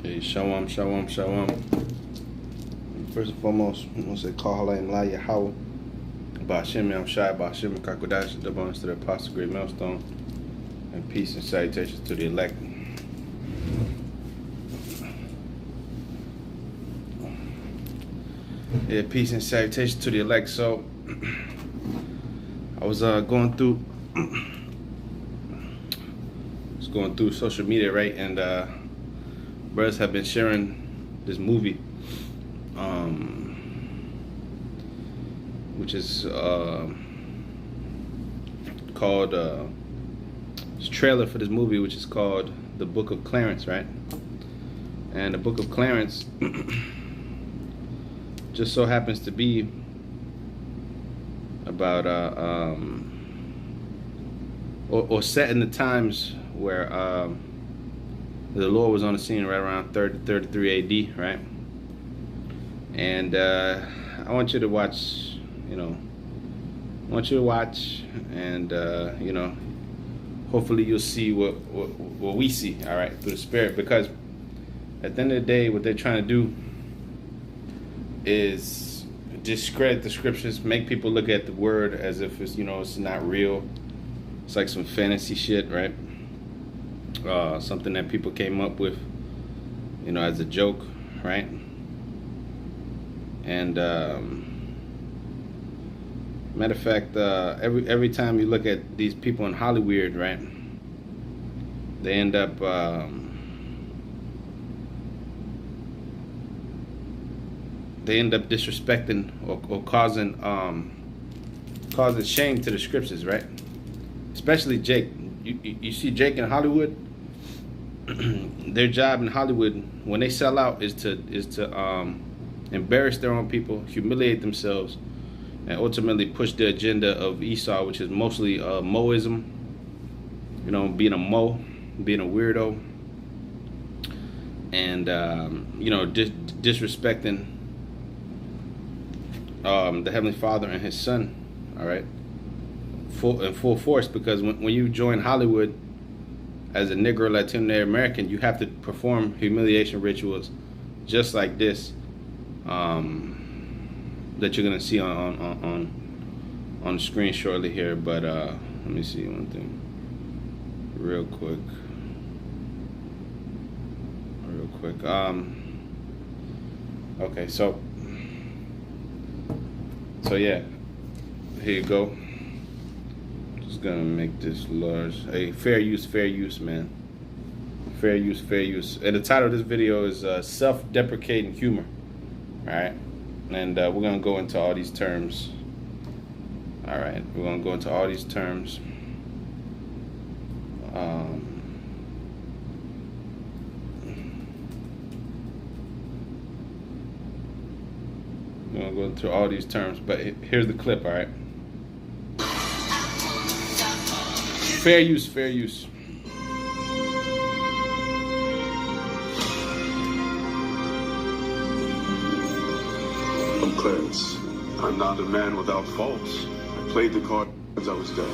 Hey, shalom, shalom, shalom. First and foremost, I'm going to say, Call Halayim La Yahweh. Ba'ashem Yam Shai, Ba'ashem Kakodash, the bonus to the Apostle, Great Millstone, and peace and salutations to the elect. Yeah, peace and salutations to the elect. So, I was going through social media, right? And brothers have been sharing this movie, which is called this trailer for this movie, which is called The Book of Clarence, right? And the Book of Clarence just so happens to be about or set in the times where the Lord was on the scene right around 33 AD, right? And I want you to watch, and hopefully you'll see what we see, all right, through the Spirit. Because at the end of the day, what they're trying to do is discredit the scriptures, make people look at the word as if it's, it's not real. It's like some fantasy shit, right? Something that people came up with, as a joke, right? And matter of fact, every time you look at these people in Hollywood, right, they end up disrespecting or causing shame to the scriptures, right? Especially Jake. You see Jake in Hollywood. Their job in Hollywood, when they sell out, is to embarrass their own people, humiliate themselves, and ultimately push the agenda of Esau, which is mostly Moism. Being a Mo, being a weirdo, and disrespecting the Heavenly Father and His Son. All right, full force, because when you join Hollywood as a Negro, Latino, American, you have to perform humiliation rituals just like this, that you're gonna see on the screen shortly here. But let me see one thing real quick. Okay, so yeah, here you go. Just gonna make this large. Hey, fair use, man. Fair use. And the title of this video is self-deprecating humor. All right, and we're gonna go into all these terms. All right, we're gonna go into all these terms. We're gonna go into all these terms, but here's the clip. All right. Fair use. I'm Clarence. I'm not a man without faults. I played the card as I was dead.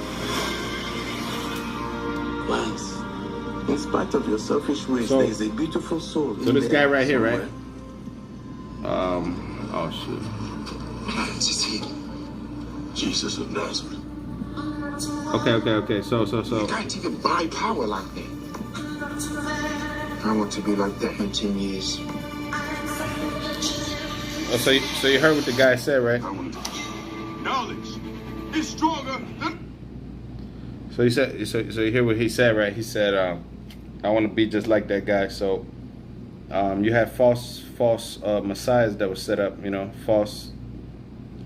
Clarence, in spite of your selfish ways, there is a beautiful soul. So this guy right here, right? Oh shit. Clarence is he. Jesus of Nazareth. Okay. So. You can't even buy power like that. I want to be like that in 10 years. Oh, so you heard what the guy said, right? Knowledge is stronger than. So you said. So you hear what he said, right? He said, "I want to be just like that guy." So, you have false messiahs that was set up. False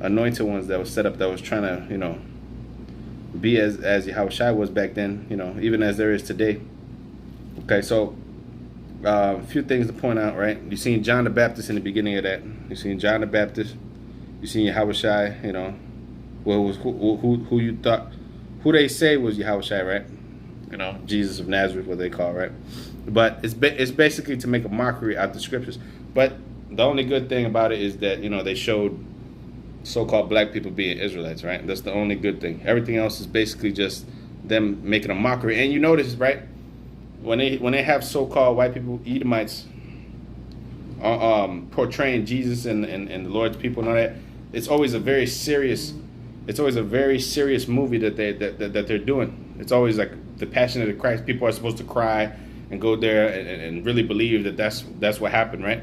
anointed ones that was set up that was trying to, be as Yahushua was back then, even as there is today. Okay, so a few things to point out, right? You seen John the Baptist in the beginning of that. You seen John the Baptist. You seen Yahushua, who you thought, who they say was Yahushua, right? Jesus of Nazareth, what they call, right? But it's basically to make a mockery out the scriptures. But the only good thing about it is that they showed so-called black people being Israelites, right? That's the only good thing. Everything else is basically just them making a mockery. And you notice, right, when they have so-called white people, Edomites, portraying Jesus and the Lord's people and all that. It's always a very serious movie that they're doing. It's always like the Passion of the Christ. People are supposed to cry and go there and really believe that that's what happened, right?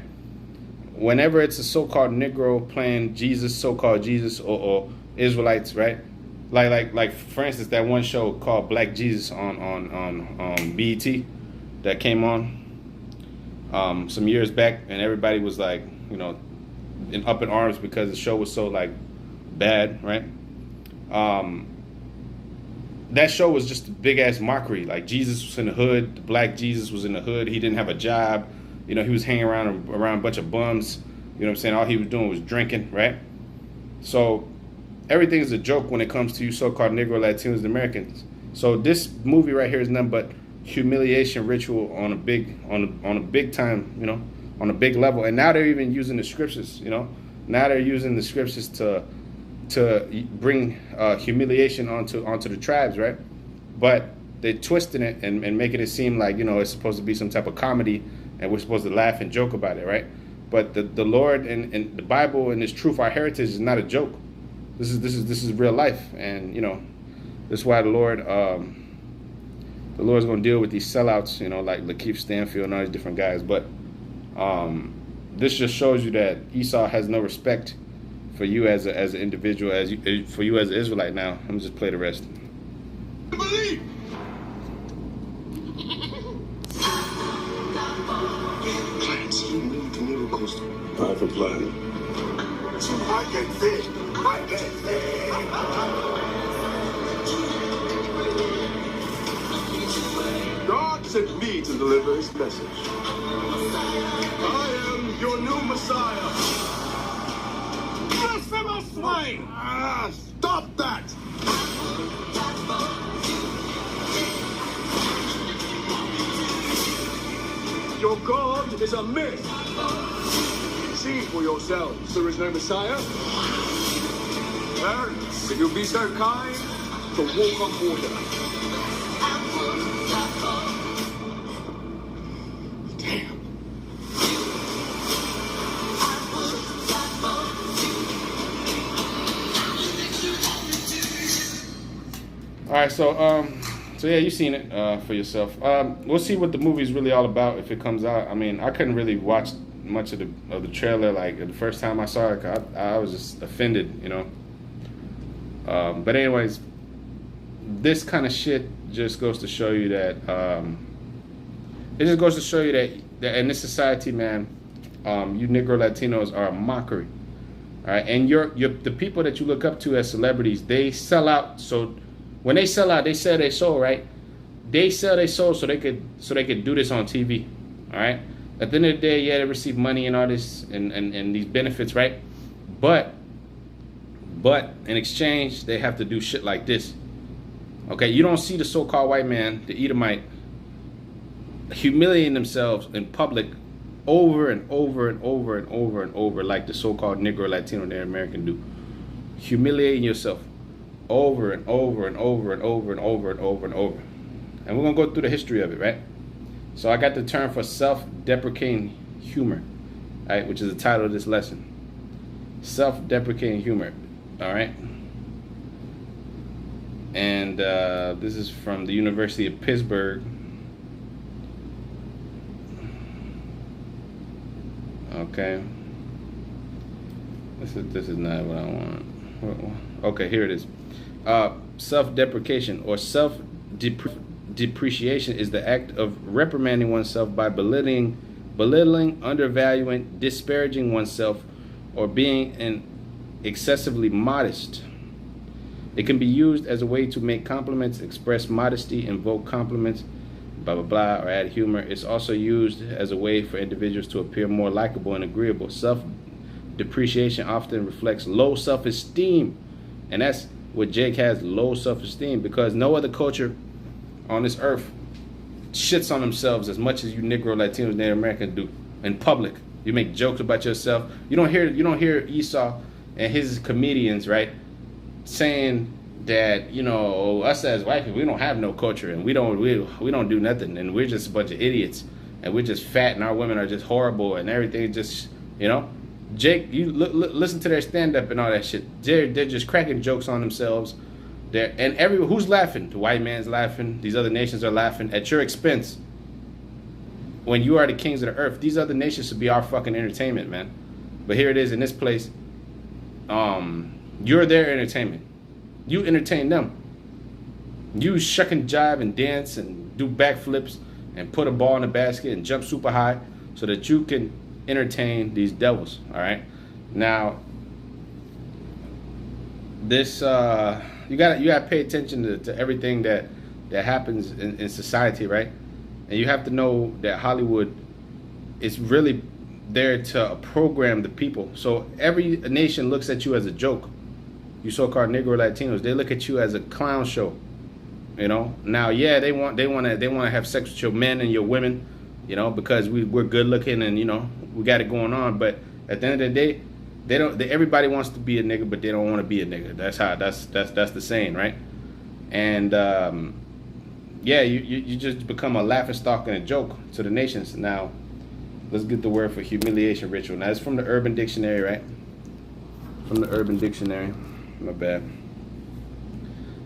Whenever it's a so-called Negro playing Jesus, so-called Jesus, or Israelites, right? Like for instance, that one show called Black Jesus on BET that came on some years back, and everybody was like, up in arms because the show was so like bad, right? That show was just a big ass mockery. Like Jesus was in the hood, the black Jesus was in the hood. He didn't have a job, he was hanging around a bunch of bums. You know what I'm saying? All he was doing was drinking, right? So everything is a joke when it comes to you so-called Negro, Latinos, and Americans. So this movie right here is nothing but humiliation ritual on a big time, on a big level. And now they're even using the scriptures, Now they're using the scriptures to bring humiliation onto the tribes, right? But they're twisting it and making it seem like, it's supposed to be some type of comedy and we're supposed to laugh and joke about it, right? But the Lord and the Bible and this truth, our heritage, is not a joke. This is real life, and that's why the Lord's going to deal with these sellouts, like Lakeith Stanfield and all these different guys. But this just shows you that Esau has no respect for you as an individual, for you as an Israelite. Now, let me just play the rest. Believe. Plans. You need to little coaster. I have a plan. I can see. God sent me to deliver his message. I am your new Messiah. Blasphemous swine! Stop that! Your God is a myth. See for yourselves, there is no Messiah. Parents, if you'll be so kind to walk on water. Damn. All right, so yeah, you've seen it for yourself. We'll see what the movie's really all about if it comes out. I mean, I couldn't really watch much of the trailer. Like the first time I saw it, I was just offended, But anyways, this kind of shit just goes to show you that it just goes to show you that in this society, man, you Negro Latinos are a mockery. All right, and the people that you look up to as celebrities, they sell out. So when they sell out, they sell their soul, right? They sell their soul so they could do this on TV. All right. At the end of the day, yeah, they receive money and all this and these benefits, right? But in exchange, they have to do shit like this. Okay, you don't see the so-called white man, the Edomite, humiliating themselves in public over and over and over and over and over like the so-called Negro, Latino, and American do. Humiliating yourself over and over and over and over and over and over and over. And we're going to go through the history of it, right? So I got the term for self-deprecating humor, right, which is the title of this lesson. Self-deprecating humor, all right? And this is from the University of Pittsburgh. Okay. This is not what I want. Okay, here it is. Self-deprecation or self-depreciation is the act of reprimanding oneself by belittling, undervaluing, disparaging oneself, or being excessively modest. It can be used as a way to make compliments, express modesty, invoke compliments, blah, blah, blah, or add humor. It's also used as a way for individuals to appear more likable and agreeable. Self-depreciation often reflects low self-esteem. And that's what Jake has, low self-esteem, because no other culture on this earth shits on themselves as much as you Negro, Latinos, Native Americans do in public. You make jokes about yourself. You don't hear Esau and his comedians, right, saying that, us as white people, we don't have no culture and we don't do nothing and we're just a bunch of idiots and we're just fat, and our women are just horrible, and everything just, you know. Jake, you listen to their stand-up and all that shit. They're just cracking jokes on themselves. And everyone who's laughing, the white man's laughing, these other nations are laughing at your expense. When you are the kings of the earth, these other nations should be our fucking entertainment, man. But here it is in this place. You're their entertainment. You entertain them. You shuck and jive and dance and do backflips and put a ball in a basket and jump super high so that you can entertain these devils. All right. Now, this you gotta pay attention to everything that happens in society, right? And you have to know that Hollywood is really there to program the people. So every nation looks at you as a joke. You so-called Negro Latinos, they look at you as a clown show. You know. Now, yeah, they want to have sex with your men and your women, you know, because we're good looking and, you know, we got it going on. But at the end of the day, everybody wants to be a nigga, but they don't want to be a nigga. That's the saying, right? And yeah, you just become a laughingstock and a joke to the nations. Now, let's get the word for humiliation ritual. Now, it's from the Urban Dictionary, right? From the Urban Dictionary. My bad.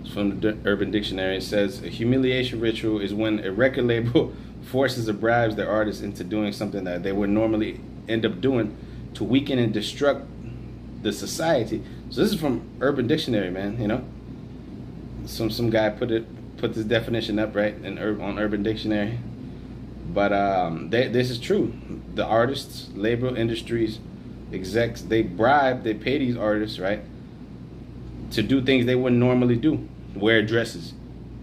It's from the Urban Dictionary. It says a humiliation ritual is when a record label forces or bribes their artists into doing something that they would normally end up doing to weaken and destruct the society. So this is from Urban Dictionary, man. You know, some guy put this definition up right on Urban Dictionary. But this is true. The artists, label industries, execs, they pay these artists, right, to do things they wouldn't normally do. Wear dresses.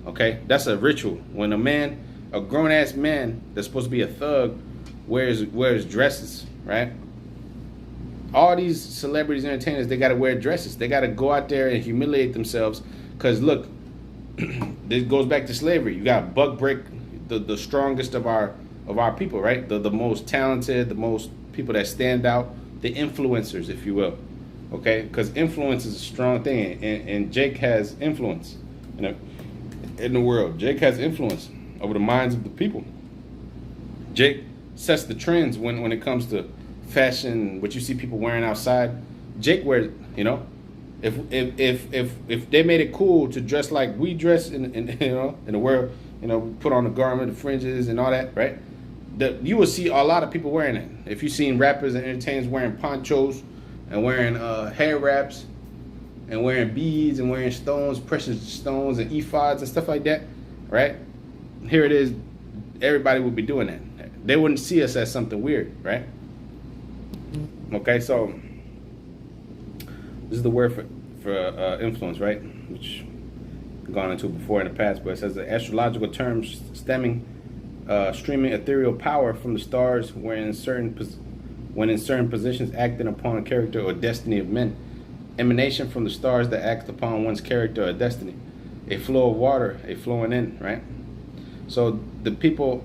Okay, that's a ritual. When a grown-ass man that's supposed to be a thug wears dresses, right? All these celebrities, entertainers, they got to wear dresses. They got to go out there and humiliate themselves. Because look, this goes back to slavery. You got buck break the strongest of our people, right? The most talented, the most people that stand out, the influencers, if you will. Okay, because influence is a strong thing, and Jake has influence, you know, in the world. Jake has influence over the minds of the people. Jake sets the trends when it comes to fashion, what you see people wearing outside. Jake wears, you know, if they made it cool to dress like we dress in you know, in the world, you know, put on the garment, the fringes, and all that, right? You will see a lot of people wearing it. If you've seen rappers and entertainers wearing ponchos and wearing hair wraps and wearing beads and wearing stones, precious stones and ephods and stuff like that, right? Here it is. Everybody would be doing that. They wouldn't see us as something weird, right? Okay, so this is the word for influence, right? Which I've gone into before in the past, but it says the astrological term streaming ethereal power from the stars when in certain positions acting upon a character or destiny of men. Emanation from the stars that act upon one's character or destiny. A flow of water, a flowing in, right? So the people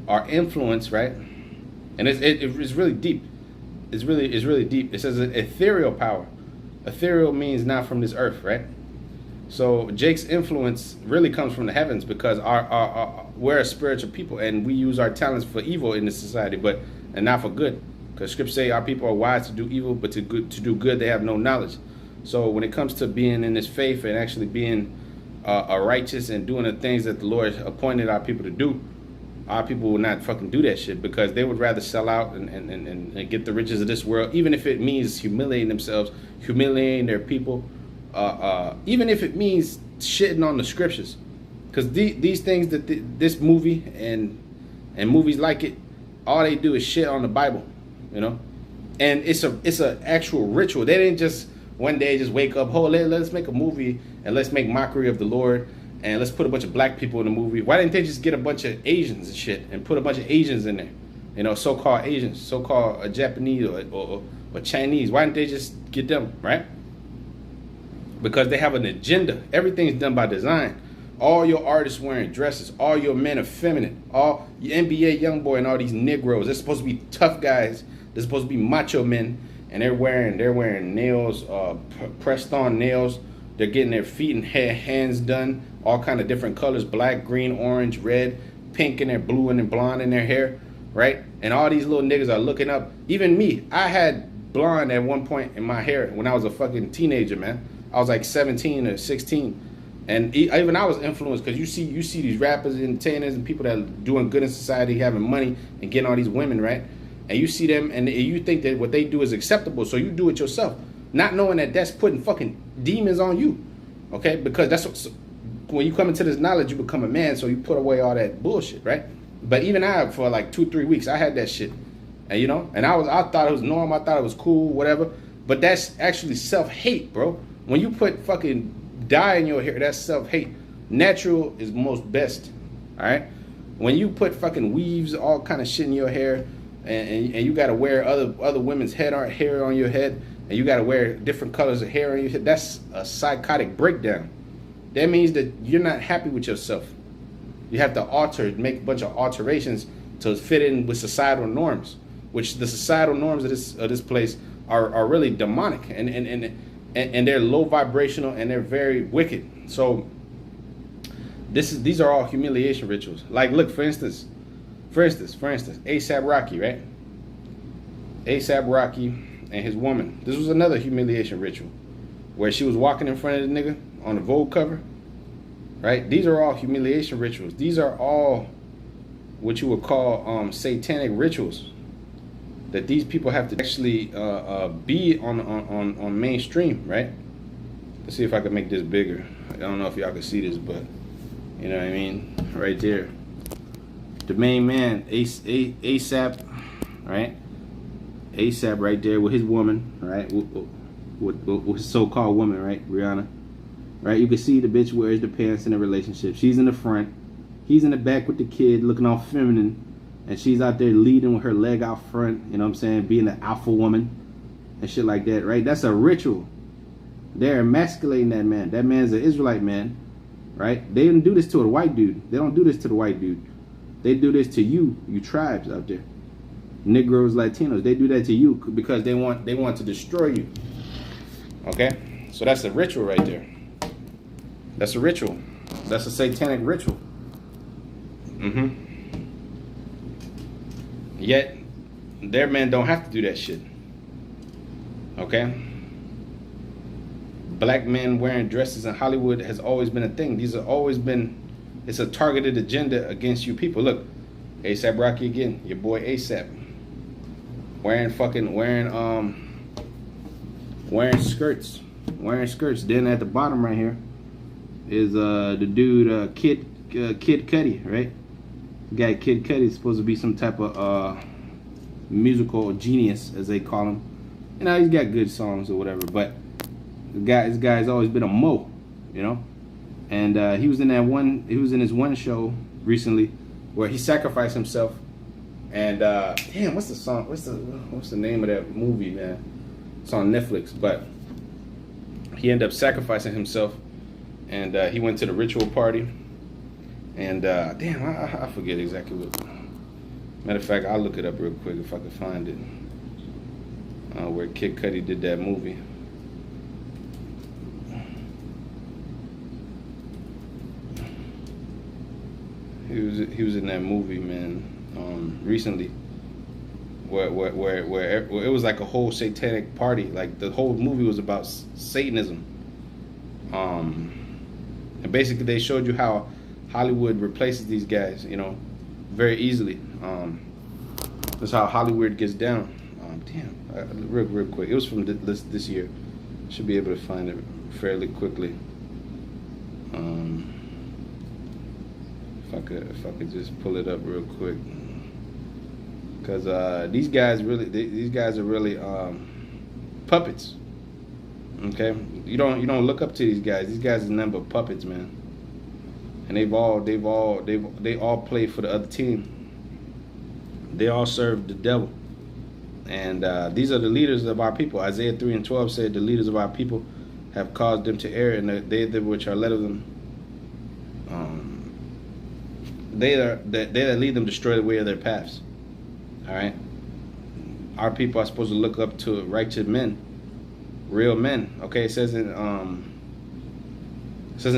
are influenced, right? And it's really deep. It's really deep. It says ethereal power. Ethereal means not from this earth, right? So Jake's influence really comes from the heavens because we're a spiritual people and we use our talents for evil in this society, and not for good. Because scriptures say our people are wise to do evil, but to do good they have no knowledge. So when it comes to being in this faith and actually being righteous and doing the things that the Lord appointed our people to do, our people will not fucking do that shit because they would rather sell out and get the riches of this world, even if it means humiliating themselves, humiliating their people, even if it means shitting on the scriptures. Because these things that this movie and movies like it, all they do is shit on the Bible, you know? And it's a actual ritual. They didn't just one day just wake up, let's make a movie and let's make mockery of the Lord and let's put a bunch of black people in the movie. Why didn't they just get a bunch of Asians and shit and put a bunch of Asians in there? You know, so-called Asians, so-called Japanese or Chinese. Why didn't they just get them, right? Because they have an agenda. Everything's done by design. All your artists wearing dresses. All your men are feminine. All your NBA YoungBoy and all these Negroes. They're supposed to be tough guys. They're supposed to be macho men. And they're wearing nails, pressed on nails. They're getting their feet and hands done. All kind of different colors. Black, green, orange, red, pink in their blue and blonde in their hair. right? And all these little niggas are looking up. Even me, I had blonde at one point in my hair when I was a fucking teenager, man. I was like 17 or 16. And even I was influenced because you see these rappers and entertainers and people that are doing good in society, having money and getting all these women, right? And you see them and you think that what they do is acceptable, so you do it yourself, not knowing that that's putting fucking demons on you, okay? Because that's what, when you come into this knowledge, you become a man, so you put away all that bullshit, right? But even I, for like 2-3 weeks, I had that shit, and you know, and I thought it was normal, I thought it was cool, whatever. But that's actually self-hate, bro. When you put fucking dye in your hair, that's self-hate. Natural is most best, all right? When you put fucking weaves, all kind of shit in your hair, and you got to wear other women's hair on your head, and you got to wear different colors of hair on your head, that's a psychotic breakdown. That means that you're not happy with yourself. You have to make a bunch of alterations to fit in with societal norms, which the societal norms of this place are really demonic, and they're low vibrational, and they're very wicked. So these are all humiliation rituals. Like, look, for instance, A$AP Rocky, right? A$AP Rocky and his woman. This was another humiliation ritual where she was walking in front of the nigga on the Vogue cover, right? These are all humiliation rituals. These are all what you would call satanic rituals that these people have to actually be on mainstream, right? Let's see if I can make this bigger. I don't know if y'all can see this, but you know what I mean? Right there. The main man, A$AP, right? A$AP right there with his woman, right? With his so-called woman, right? Rihanna. Right? You can see the bitch wears the pants in a relationship. She's in the front. He's in the back with the kid looking all feminine. And she's out there leading with her leg out front, you know what I'm saying? Being the alpha woman and shit like that, right? That's a ritual. They're emasculating that man. That man's an Israelite man, right? They didn't do this to a white dude. They don't do this to the white dude. They do this to you tribes out there. Negroes, Latinos, they do that to you because they want to destroy you. Okay? So that's a ritual right there. That's a ritual. That's a satanic ritual. Yet, their men don't have to do that shit. Okay? Black men wearing dresses in Hollywood has always been a thing. These have always been, it's a targeted agenda against you people. Look, A$AP Rocky again, your boy A$AP. Wearing skirts. Then at the bottom right here is the dude Kid Cudi, right? The guy Kid Cudi is supposed to be some type of musical genius, as they call him. You know, he's got good songs or whatever, but this guy's always been a mo, you know. And he was in his one show recently where he sacrificed himself. And damn, what's the song? What's the name of that movie, man? It's on Netflix, but he ended up sacrificing himself, and he went to the ritual party. And damn, I forget exactly what. Matter of fact, I'll look it up real quick if I can find it. Where Kid Cudi did that movie. He was in that movie, man, recently. Where it was like a whole satanic party. Like the whole movie was about Satanism. And basically they showed you how Hollywood replaces these guys, you know, very easily. That's how Hollywood gets down. Real quick. It was from this year. Should be able to find it fairly quickly. If I could just pull it up real quick, because these guys are really puppets. Okay, you don't look up to these guys. These guys are nothing but puppets, man. And they all play for the other team. They all serve the devil. And these are the leaders of our people. Isaiah 3:12 said, "The leaders of our people have caused them to err, and they which are led of them, they that lead them destroy the way of their paths." All right. Our people are supposed to look up to righteous men, real men. Okay, it says in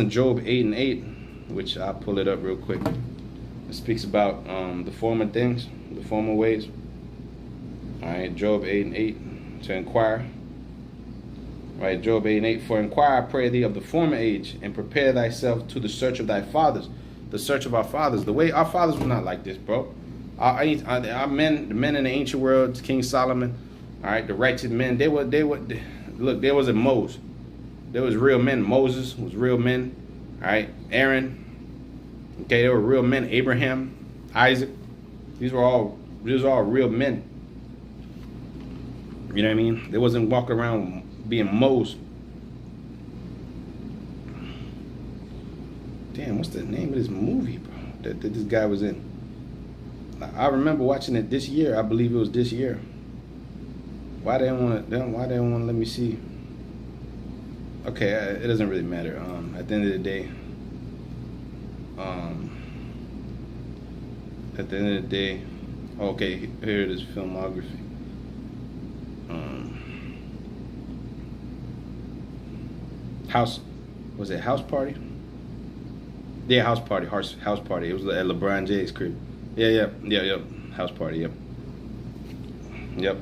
Job 8:8, which I'll pull it up real quick. It speaks about the former things. the former ways. All right, Job 8:8, to inquire. Right, Job 8:8, for inquire, I pray thee, of the former age, and prepare thyself to the search of thy fathers. The search of our fathers. The way our fathers were not like this, bro. Our men, the men in the ancient world, King Solomon, all right, the righteous men, they would look, there was a Moses. There was real men. Moses was real men. All right, Aaron. Okay, they were real men. Abraham, Isaac. These were all real men. You know what I mean? They wasn't walking around being Moses. Damn, what's the name of this movie, bro? That this guy was in. I remember watching it this year. I believe it was this year. Why they don't want to let me see? Okay, it doesn't really matter. At the end of the day, okay, here it is, filmography. Was it House Party? Yeah, House Party. It was at LeBron James' crib. Yeah. House Party. Yep.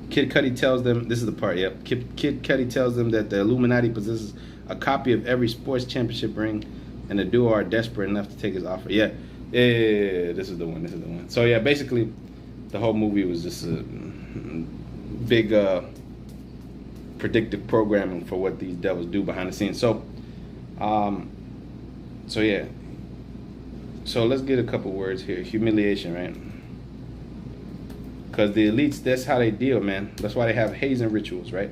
Kid Cudi tells them, this is the part, yep. Kid Cudi tells them that the Illuminati possesses a copy of every sports championship ring, and the duo are desperate enough to take his offer. Yeah, this is the one. So yeah, basically, the whole movie was just a big predictive programming for what these devils do behind the scenes. So yeah. So let's get a couple words here. Humiliation, right? Because the elites, that's how they deal, man. That's why they have hazing rituals, right?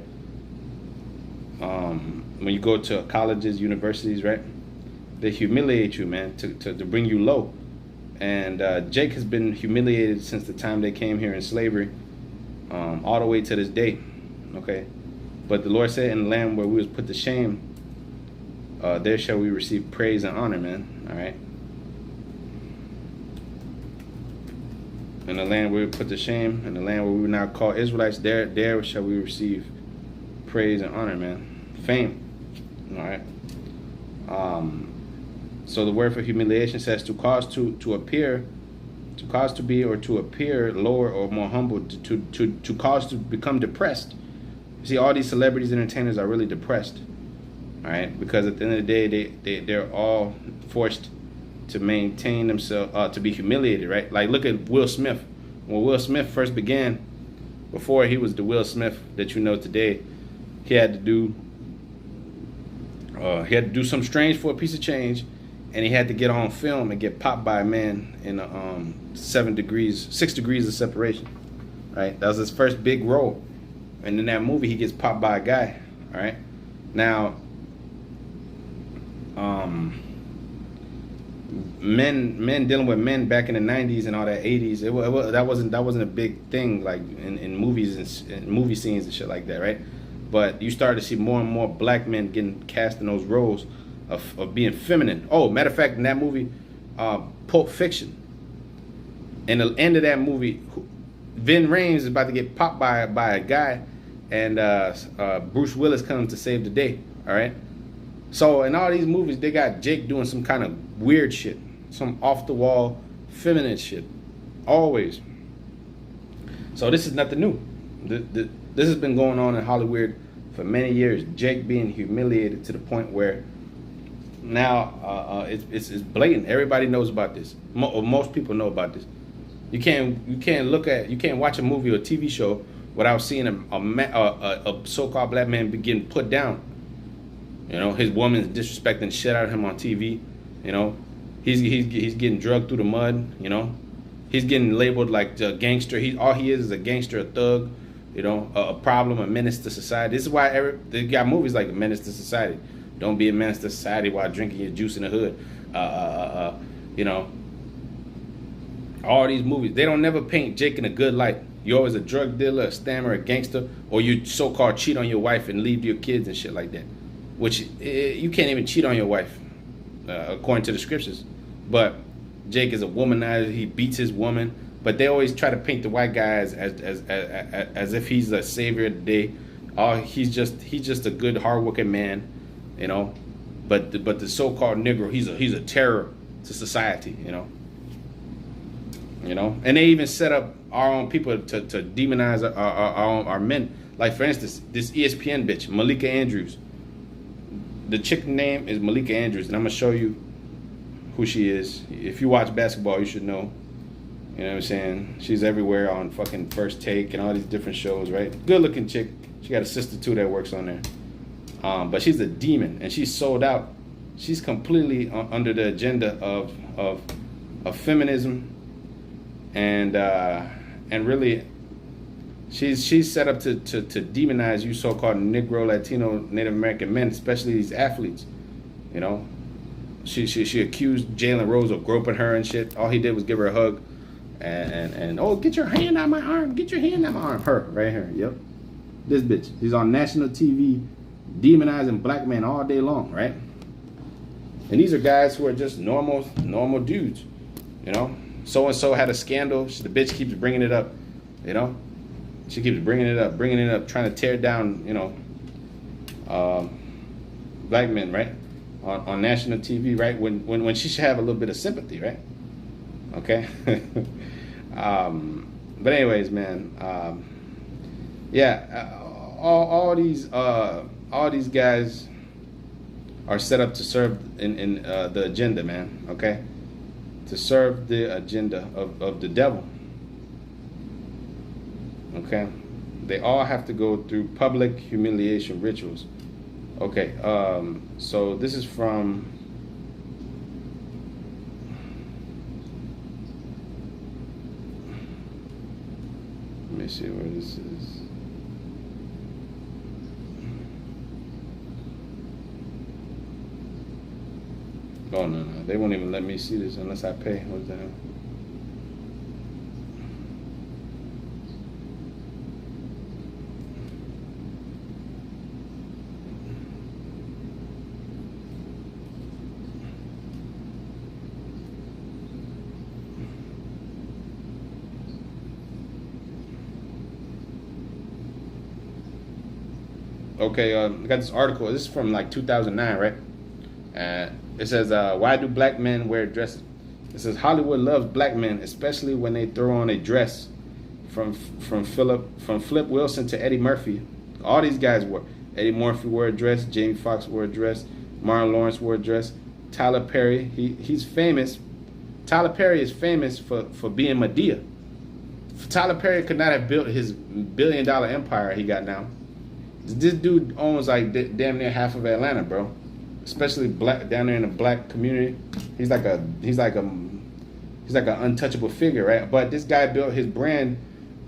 When you go to colleges, universities, right? They humiliate you, man, to bring you low. And Jake has been humiliated since the time they came here in slavery, all the way to this day, okay? But the Lord said, in the land where we was put to shame, there shall we receive praise and honor, man, all right? In the land where we put to shame, in the land where we were now called Israelites, there shall we receive praise and honor, man. Fame. All right. So the word for humiliation says to cause to appear, to cause to be, or to appear lower or more humble, to cause to become depressed. You see, all these celebrities, entertainers are really depressed. All right, because at the end of the day, they're all forced to maintain themselves, to be humiliated, right? Like, look at Will Smith. When Will Smith first began, before he was the Will Smith that you know today, he had to do something strange for a piece of change, and he had to get on film and get popped by a man in 6 degrees of separation, right? That was his first big role, and in that movie, he gets popped by a guy, all right? Now, men dealing with men back in the 90s and all that 80s, that wasn't a big thing, like in movies and movie scenes and shit like that, right? But you started to see more and more black men getting cast in those roles of being feminine. Oh, matter of fact, in that movie, Pulp Fiction, in the end of that movie, Vin Rames is about to get popped by a guy, and Bruce Willis comes to save the day, all right? So in all these movies, they got Jake doing some kind of weird shit, some off-the-wall feminine shit, always. So this is nothing new. This has been going on in Hollywood for many years. Jake being humiliated to the point where now it's blatant. Everybody knows about this. Most people know about this. You can't watch a movie or a TV show without seeing a so-called black man be getting put down. You know, his woman's disrespecting shit out of him on TV. You know, he's getting drugged through the mud. You know, he's getting labeled like a gangster. All he is a gangster, a thug. You know, a problem, a menace to society. This is why they got movies like A Menace to Society. Don't be a menace to society while drinking your juice in the hood. You know, all these movies, they don't never paint Jake in a good light. You're always a drug dealer, a stammer, a gangster, or you so-called cheat on your wife and leave your kids and shit like that. Which you can't even cheat on your wife, according to the scriptures. But Jake is a womanizer. He beats his woman. But they always try to paint the white guy as if he's the savior of the day. He's just a good, hardworking man, you know. But the so-called Negro, he's a terror to society, you know. You know, and they even set up our own people to demonize our men. Like, for instance, this ESPN bitch, Malika Andrews. The chick name is Malika Andrews, and I'm gonna show you who she is. If you watch basketball, you should know. You know what I'm saying? She's everywhere on fucking First Take and all these different shows, right? Good looking chick. She got a sister too that works on there. But she's a demon, and she's sold out. She's completely under the agenda of feminism, and really, she's set up to demonize you so-called Negro, Latino, Native American men, especially these athletes. You know, she accused Jalen Rose of groping her and shit. All he did was give her a hug, and oh, get your hand out my arm, get your hand out my arm. Her right here, yep. This bitch, she's on national TV demonizing black men all day long, right? And these are guys who are just normal dudes, you know. So and so had a scandal. The bitch keeps bringing it up, you know. She keeps bringing it up, trying to tear down, you know, black men, right, on national TV, right? When she should have a little bit of sympathy, right? Okay. But anyways, man, yeah, all these guys are set up to serve in the agenda, man. Okay, to serve the agenda of the devil. Okay, they all have to go through public humiliation rituals. Okay, so this is from let me see where this is. Oh no, they won't even let me see this unless I pay. What the hell? Okay, I got this article. This is from like 2009, right? It says, why do black men wear dresses? It says, Hollywood loves black men, especially when they throw on a dress. From Flip Wilson to Eddie Murphy. All these guys wore. Eddie Murphy wore a dress. Jamie Foxx wore a dress. Martin Lawrence wore a dress. Tyler Perry, he's famous. Tyler Perry is famous for being Madea. Tyler Perry could not have built his $1 billion empire he got now. This dude owns like damn near half of Atlanta, bro. Especially black down there in the black community. He's like an untouchable figure, right? But this guy built his brand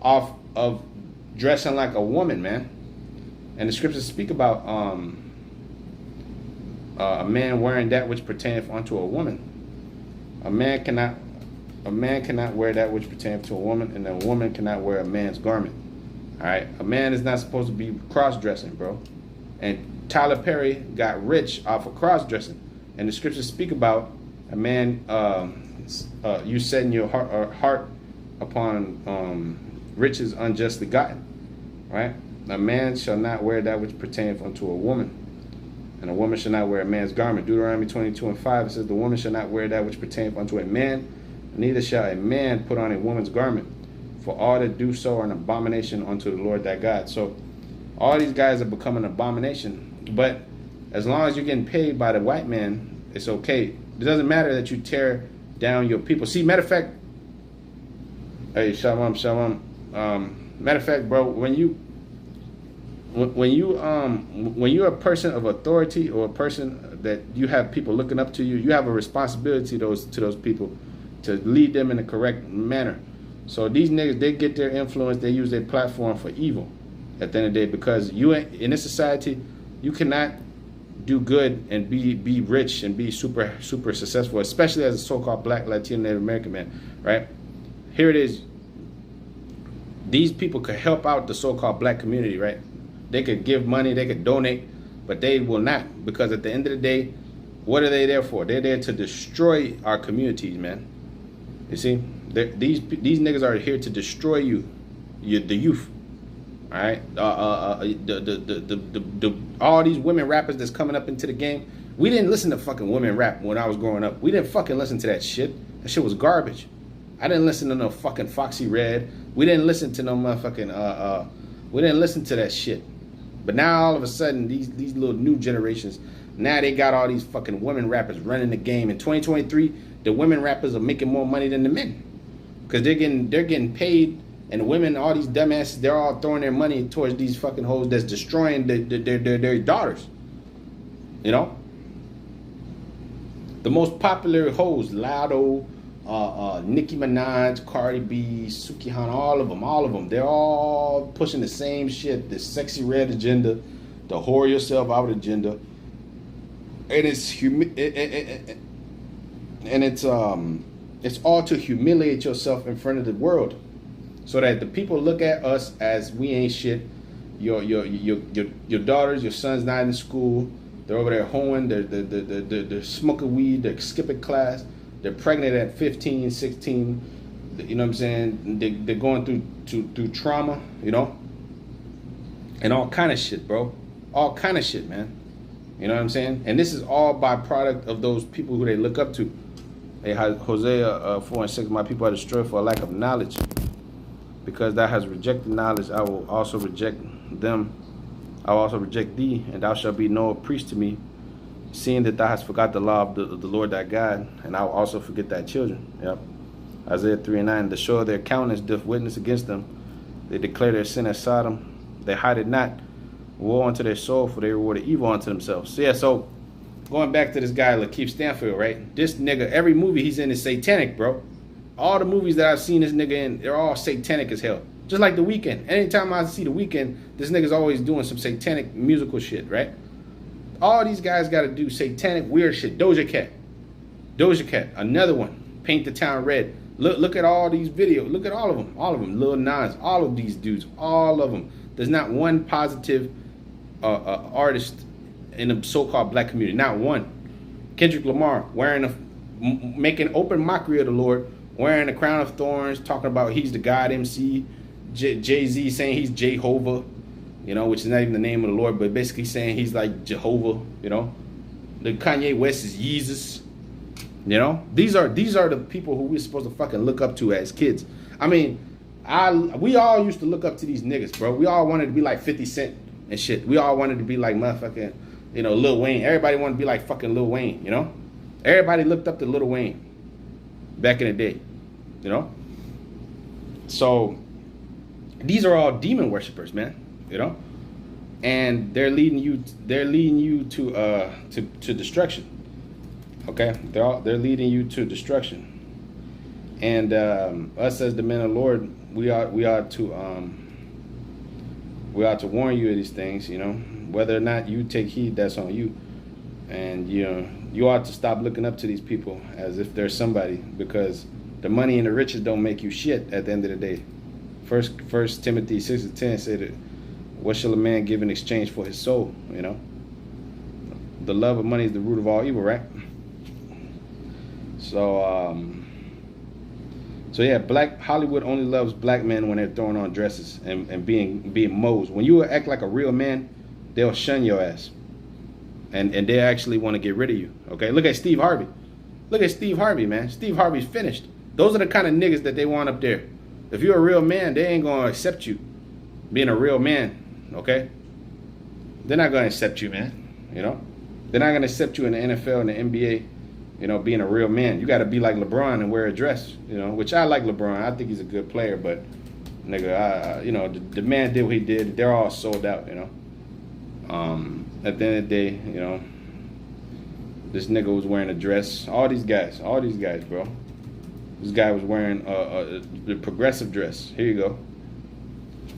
off of dressing like a woman, man. And the scriptures speak about a man wearing that which pertaineth unto a woman. A man cannot wear that which pertaineth to a woman, and a woman cannot wear a man's garment. All right, a man is not supposed to be cross-dressing, bro. And Tyler Perry got rich off of cross-dressing, and the scriptures speak about a man you setting your heart upon riches unjustly gotten. Right? A man shall not wear that which pertaineth unto a woman, and a woman shall not wear a man's garment. Deuteronomy 22:5, it says, the woman shall not wear that which pertaineth unto a man, neither shall a man put on a woman's garment. For all that do so are an abomination unto the Lord thy God. So all these guys are becoming an abomination. But as long as you're getting paid by the white man, it's okay. It doesn't matter that you tear down your people. See, matter of fact, hey, shalom. Matter of fact, bro, when you're a person of authority or a person that you have people looking up to you, you have a responsibility to those people to lead them in the correct manner. So these niggas, they get their influence, they use their platform for evil at the end of the day, because you in this society, you cannot do good and be rich and be super successful, especially as a so-called black, Latino, Native American man, right? Here it is. These people could help out the so-called black community, right? They could give money, they could donate, but they will not, because at the end of the day, what are they there for? They're there to destroy our communities, man. You see? These niggas are here to destroy the youth. All right, all these women rappers that's coming up into the game. We didn't listen to fucking women rap when I was growing up. We didn't fucking listen to that shit. That shit was garbage. I didn't listen to no fucking Foxy Red. We didn't listen to no motherfucking we didn't listen to that shit. But now all of a sudden these little new generations, now they got all these fucking women rappers running the game. In 2023, the women rappers are making more money than the men. Because they're getting paid, and the women, all these dumbasses, they're all throwing their money towards these fucking hoes that's destroying their daughters. You know? The most popular hoes, Lado, Nicki Minaj, Cardi B, Sukihana, all of them. They're all pushing the same shit, the sexy red agenda, the whore yourself out agenda. And it's all to humiliate yourself in front of the world, so that the people look at us as we ain't shit. Your daughters, your sons not in school. They're over there hoeing. They're smoking weed. They're skipping class. They're pregnant at 15, 16. You know what I'm saying? They're going through trauma. You know, and all kind of shit, bro. All kind of shit, man. You know what I'm saying? And this is all byproduct of those people who they look up to. Hey, Hosea 4 and 6, my people are destroyed for a lack of knowledge. Because thou hast rejected knowledge, I will also reject them. I will also reject thee, and thou shalt be no priest to me, seeing that thou hast forgot the law of the Lord thy God, and I will also forget thy children. Yep. Isaiah 3 and 9, the show of their countenance doth witness against them. They declare their sin as Sodom. They hide it not. Woe unto their soul, for they rewarded evil unto themselves. So yeah, so going back to this guy, Lakeith Stanfield, right? This nigga, every movie he's in is satanic, bro. All the movies that I've seen this nigga in, they're all satanic as hell. Just like The Weeknd. Anytime I see The Weeknd, this nigga's always doing some satanic musical shit, right? All these guys got to do satanic weird shit. Doja Cat, another one. Paint the Town Red. Look at all these videos. Look at all of them. Lil Nas, all of these dudes, all of them. There's not one positive artist in the so-called black community. Not one. Kendrick Lamar making open mockery of the Lord, wearing a crown of thorns, talking about he's the God MC. Jay-Z saying he's Jehovah, you know, which is not even the name of the Lord, but basically saying he's like Jehovah, you know. The Kanye West is Jesus. You know, these are the people who we're supposed to fucking look up to as kids. I mean, we all used to look up to these niggas, bro. We all wanted to be like 50 Cent and shit. We all wanted to be like motherfucking, you know, Lil Wayne. Everybody wanted to be like fucking Lil Wayne, you know. Everybody looked up to Lil Wayne back in the day, you know. So these are all demon worshipers, man, you know, and they're leading you to destruction. Okay, they're leading you to destruction. And us as the men of the Lord, we ought to warn you of these things, you know. Whether or not you take heed, that's on you. And you know, you ought to stop looking up to these people as if they're somebody, because the money and the riches don't make you shit at the end of the day. First Timothy 6:10 said that, what shall a man give in exchange for his soul? You know, the love of money is the root of all evil, right? So yeah, black Hollywood only loves black men when they're throwing on dresses and being moles. When you act like a real man, they'll shun your ass, and they actually want to get rid of you. Okay, look at Steve Harvey. Look at Steve Harvey, man. Steve Harvey's finished. Those are the kind of niggas that they want up there. If you're a real man, they ain't gonna accept you being a real man. Okay, they're not gonna accept you, man. You know, they're not gonna accept you in the NFL and the NBA. You know, being a real man, you got to be like LeBron and wear a dress. You know, which I like LeBron. I think he's a good player, but nigga, you know, the man did what he did. They're all sold out. You know, at the end of the day, you know, this nigga was wearing a dress. All these guys, bro. This guy was wearing the progressive dress. Here you go.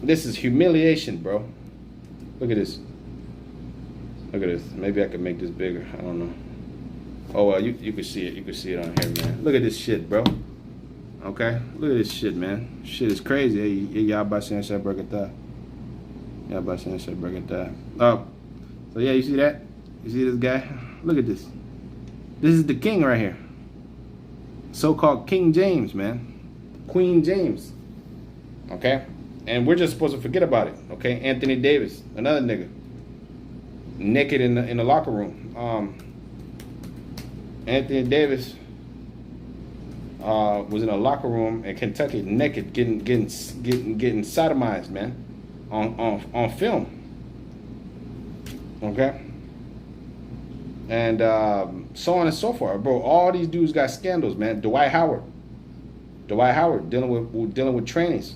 This is humiliation, bro. Look at this. Look at this. Maybe I could make this bigger. I don't know. Oh, well, you can see it. You can see it on here, man. Look at this shit, bro. Okay? Look at this shit, man. Shit is crazy. Hey, y'all about saying shit break it down. Y'all about saying shit break it down. Oh. So, yeah, you see that? You see this guy? Look at this. This is the king right here. So-called King James, man. Queen James. Okay? And we're just supposed to forget about it. Okay? Anthony Davis, another nigga. Naked in the locker room. Anthony Davis, was in a locker room in Kentucky, naked, getting sodomized, man, on film. Okay, and so on and so forth, bro. All these dudes got scandals, man. Dwight Howard dealing with trainees.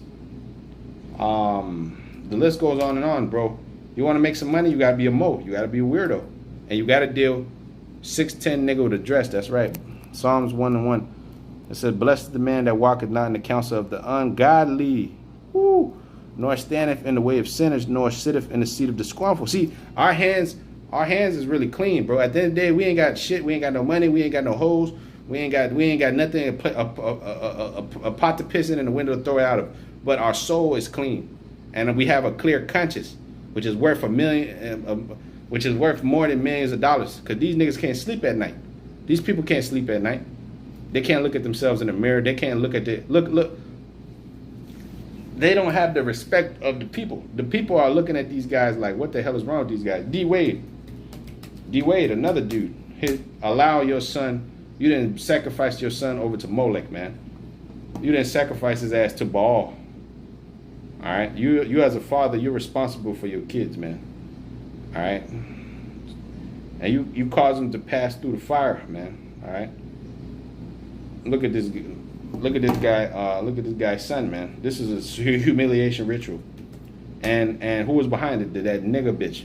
The list goes on and on, bro. You want to make some money, you gotta be a mo. You gotta be a weirdo, and you gotta deal 6'10" nigga with a dress. That's right. Psalms 1:1. It said, "Blessed is the man that walketh not in the counsel of the ungodly, woo, nor standeth in the way of sinners, nor sitteth in the seat of the scornful." See, our hands is really clean, bro. At the end of the day, we ain't got shit. We ain't got no money. We ain't got no hoes. We ain't got nothing. A pot to piss in and a window to throw it out of. But our soul is clean, and we have a clear conscience, which is worth which is worth more than millions of dollars. Because these niggas can't sleep at night. These people can't sleep at night. They can't look at themselves in the mirror. They can't look at look. They don't have the respect of the people. The people are looking at these guys like, what the hell is wrong with these guys? D Wade, another dude. Allow your son. You didn't sacrifice your son over to Molech, man. You didn't sacrifice his ass to Baal. All right, you as a father, you're responsible for your kids, man. All right, and you cause them to pass through the fire, man. All right. Look at this guy. Look at this guy's son, man. This is a humiliation ritual, and who was behind it? That nigga bitch.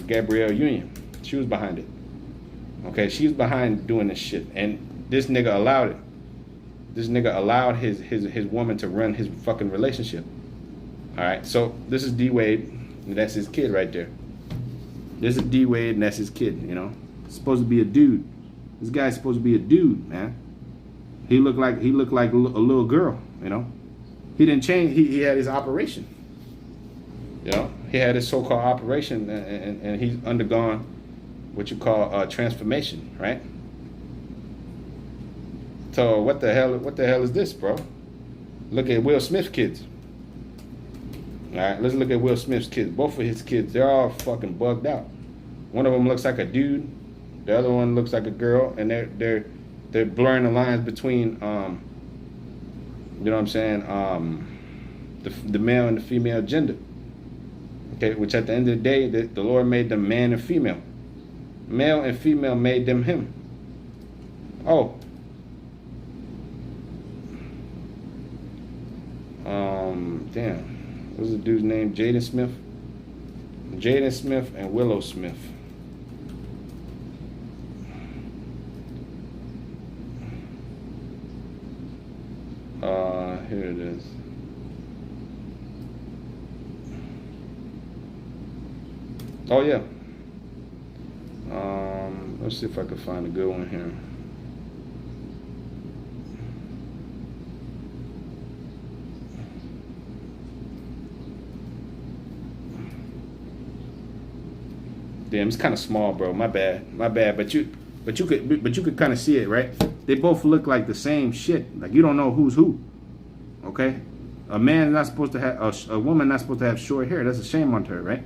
Gabrielle Union. She was behind it. Okay, she's behind doing this shit, and this nigga allowed it. This nigga allowed his woman to run his fucking relationship. All right, so this is D Wade, and that's his kid right there. This is D Wade, and that's his kid. You know, supposed to be a dude. This guy's supposed to be a dude, man. He looked like a little girl. You know, he didn't change. He had his operation. You know, he had his so-called operation, and he's undergone what you call transformation, right? So what the hell is this, bro? Look at Will Smith's kids. All right, let's look at Will Smith's kids. Both of his kids, they're all fucking bugged out. One of them looks like a dude. The other one looks like a girl, and they're blurring the lines between you know what I'm saying, the male and the female gender. Okay, which at the end of the day, the Lord made them man and female. Male and female made them him. Oh. Damn. What's the dude's name? Jaden Smith? Jaden Smith and Willow Smith. Here it is. Oh yeah. Let's see if I can find a good one here. Damn, it's kind of small, bro. My bad. But you could kind of see it, right? They both look like the same shit. Like you don't know who's who. Okay, a man not supposed to have a woman not supposed to have short hair. That's a shame on her, right?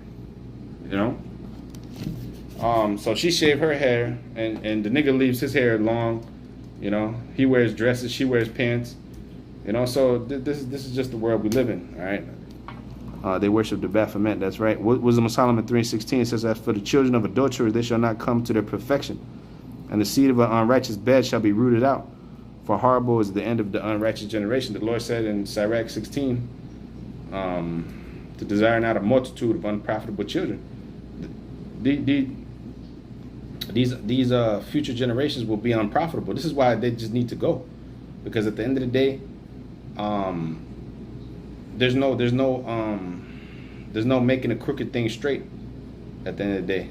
You know. So she shaved her hair, and the nigga leaves his hair long. You know, he wears dresses, she wears pants. You know, so this is just the world we live in. All right. They worship the Baphomet. That's right. Wisdom of Solomon 3:16 says, "As for the children of adulterers, they shall not come to their perfection, and the seed of an unrighteous bed shall be rooted out. For horrible is the end of the unrighteous generation." The Lord said in Sirach 16, to desire not a multitude of unprofitable children. These future generations will be unprofitable. This is why they just need to go, because at the end of the day, there's no making a crooked thing straight. At the end of the day,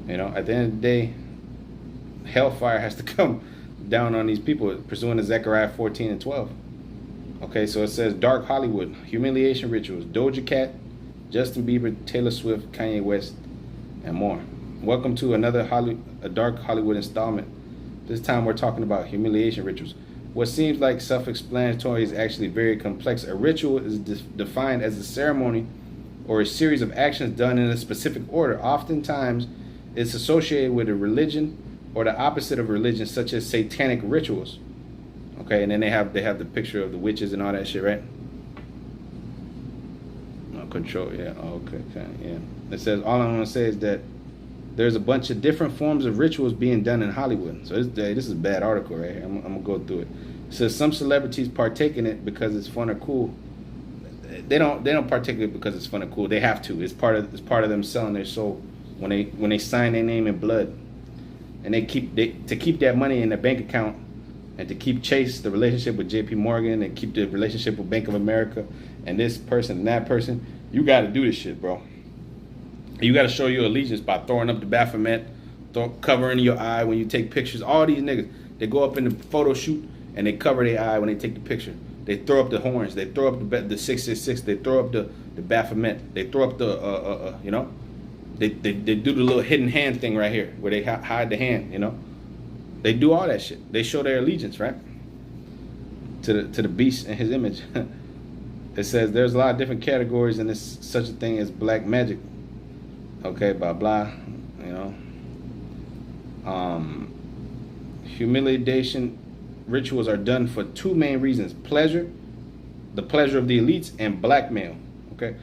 you know, at the end of the day, hellfire has to come down on these people, pursuant to Zechariah 14:12. Okay, so it says dark Hollywood, humiliation rituals, Doja Cat, Justin Bieber, Taylor Swift, Kanye West, and more. Welcome to another dark Hollywood installment. This time we're talking about humiliation rituals. What seems like self-explanatory is actually very complex. A ritual is defined as a ceremony or a series of actions done in a specific order. Oftentimes, it's associated with a religion or the opposite of religion, such as satanic rituals. Okay, and then they have the picture of the witches and all that shit, right? No, control, yeah. Okay, yeah. It says all I'm gonna say is that there's a bunch of different forms of rituals being done in Hollywood. So this is a bad article right here. I'm gonna go through it. It says some celebrities partake in it because it's fun or cool. They don't partake in it because it's fun or cool. They have to. It's part of them selling their soul when they sign their name in blood, and to keep that money in their bank account, and to keep chase the relationship with J.P. Morgan and keep the relationship with Bank of America and this person and that person. You got to do this shit, bro. You got to show your allegiance by throwing up the Baphomet, covering your eye when you take pictures. All these niggas, they go up in the photo shoot and they cover their eye when they take the picture. They throw up the horns. They throw up the 666. They throw up the Baphomet. They throw up the They do the little hidden hand thing right here where they hide the hand. They do all that shit. They show their allegiance, right, to the beast and his image. It says there's a lot of different categories, and there's such a thing as black magic. Okay, blah blah. Humiliation rituals are done for two main reasons: pleasure, the pleasure of the elites, and blackmail. Okay.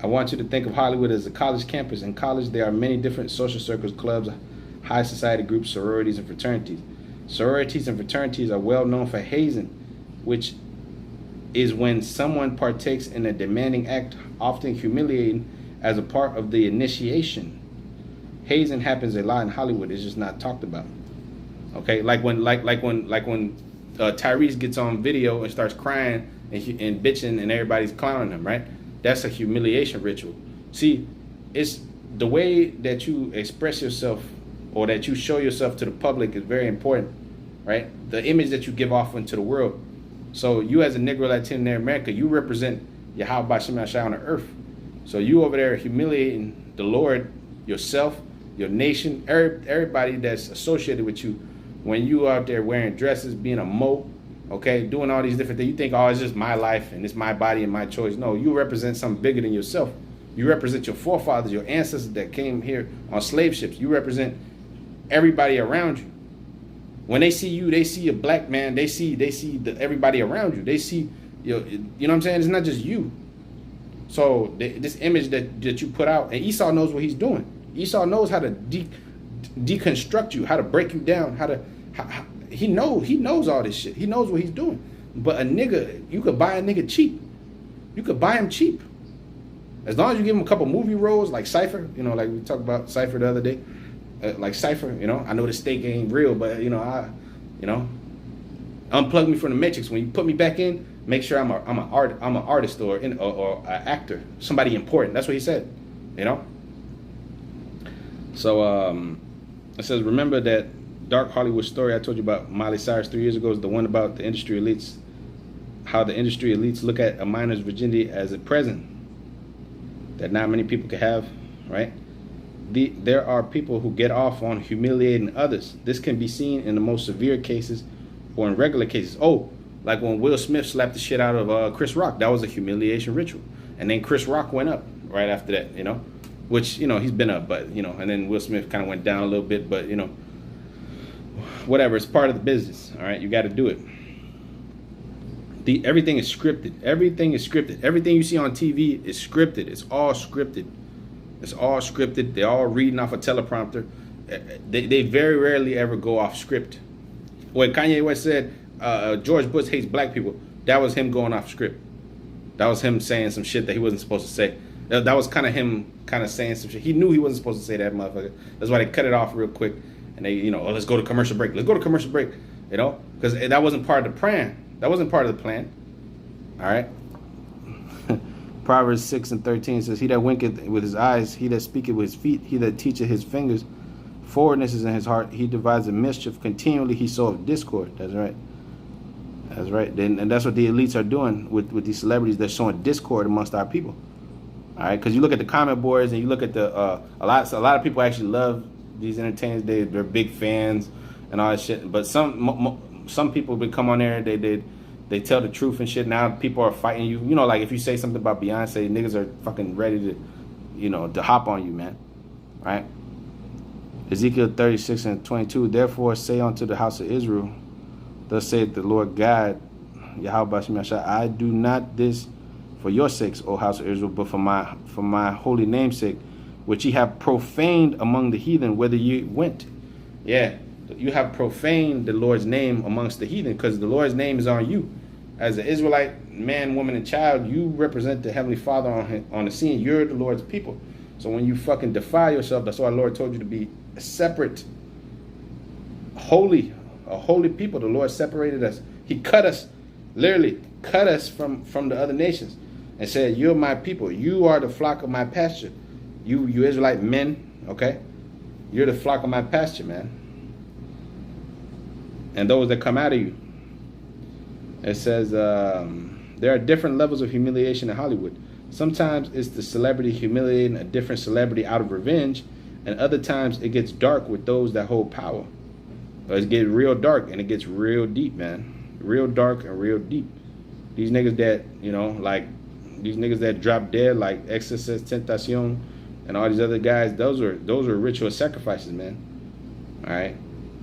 I want you to think of Hollywood as a college campus. In college, there are many different social circles, clubs, high society groups, sororities, and fraternities. Sororities and fraternities are well known for hazing, which is when someone partakes in a demanding act, often humiliating, as a part of the initiation. Hazing happens a lot in Hollywood. It's just not talked about. Okay, like when Tyrese gets on video and starts crying and bitching, and everybody's clowning him, right? That's a humiliation ritual. See, it's the way that you express yourself or that you show yourself to the public is very important, right? The image that you give off into the world. So you as a Negro Latino in America, you represent Yahweh Bashem Yahshua on the earth. So you over there humiliating the Lord, yourself, your nation, everybody that's associated with you. When you out there wearing dresses, being a mo, okay, doing all these different things, you think, oh, it's just my life and it's my body and my choice. No, you represent something bigger than yourself. You represent your forefathers, your ancestors that came here on slave ships. You represent everybody around you. When they see you, they see a black man. They see everybody around you. They see, you know what I'm saying? It's not just you. So this image that you put out, and Esau knows what he's doing. Esau knows how to deconstruct you, how to break you down, he knows all this shit. He knows what he's doing. But a nigga, you could buy a nigga cheap. You could buy him cheap. As long as you give him a couple movie roles like Cypher, like we talked about Cypher the other day. Like Cypher, I know the stake ain't real, but unplug me from the matrix. When you put me back in, make sure I'm an artist or an actor, somebody important. That's what he said, So it says, remember that dark Hollywood story I told you about Miley Cyrus 3 years ago is the one about the industry elites, how the industry elites look at a minor's virginity as a present that not many people can have, right? There are people who get off on humiliating others. This can be seen in the most severe cases or in regular cases. Oh, like when Will Smith slapped the shit out of Chris Rock. That was a humiliation ritual. And then Chris Rock went up right after that, which, he's been up, but, and then Will Smith kind of went down a little bit, but, whatever. It's part of the business, all right? You got to do it. Everything is scripted. Everything is scripted. Everything you see on TV is scripted. It's all scripted. It's all scripted. They're all reading off a teleprompter. They very rarely ever go off script. When Kanye West said George Bush hates black people, that was him going off script. That was him saying some shit that he wasn't supposed to say. That was kind of him saying some shit. He knew he wasn't supposed to say that, motherfucker. That's why they cut it off real quick. And they, let's go to commercial break. Let's go to commercial break, because that wasn't part of the plan. That wasn't part of the plan. All right. Proverbs 6:13 says, he that winketh with his eyes, he that speaketh with his feet, he that teacheth his fingers, forwardness is in his heart. He divides a mischief continually. He soweth discord. That's right. That's right. And that's what the elites are doing with these celebrities. They're showing discord amongst our people. All right, because you look at the comment boards and you look at a lot of people actually love these entertainers. They're big fans and all that shit. But some people would come on there. They tell the truth and shit. Now people are fighting you. Like if you say something about Beyonce, niggas are fucking ready to, to hop on you, man. Right? Ezekiel 36:22. Therefore say unto the house of Israel, thus saith the Lord God, Yahweh Shemashah, I do not this for your sakes, O house of Israel, but for my holy name's sake, which ye have profaned among the heathen, whither ye went. Yeah, you have profaned the Lord's name amongst the heathen, because the Lord's name is on you. As an Israelite man, woman, and child, you represent the Heavenly Father on the scene. You're the Lord's people. So when you fucking defile yourself, that's why the Lord told you to be a separate, a holy people. The Lord separated us. He cut us, literally cut us from the other nations, and said, you're my people. You are the flock of my pasture. You Israelite men, okay? You're the flock of my pasture, man. And those that come out of you. It says, there are different levels of humiliation in Hollywood. Sometimes it's the celebrity humiliating a different celebrity out of revenge, and other times it gets dark with those that hold power. It gets real dark, and it gets real deep, man. Real dark and real deep. These niggas that, like, these niggas that drop dead, like Exorcist, Tentacion, and all these other guys, those are ritual sacrifices, man. All right?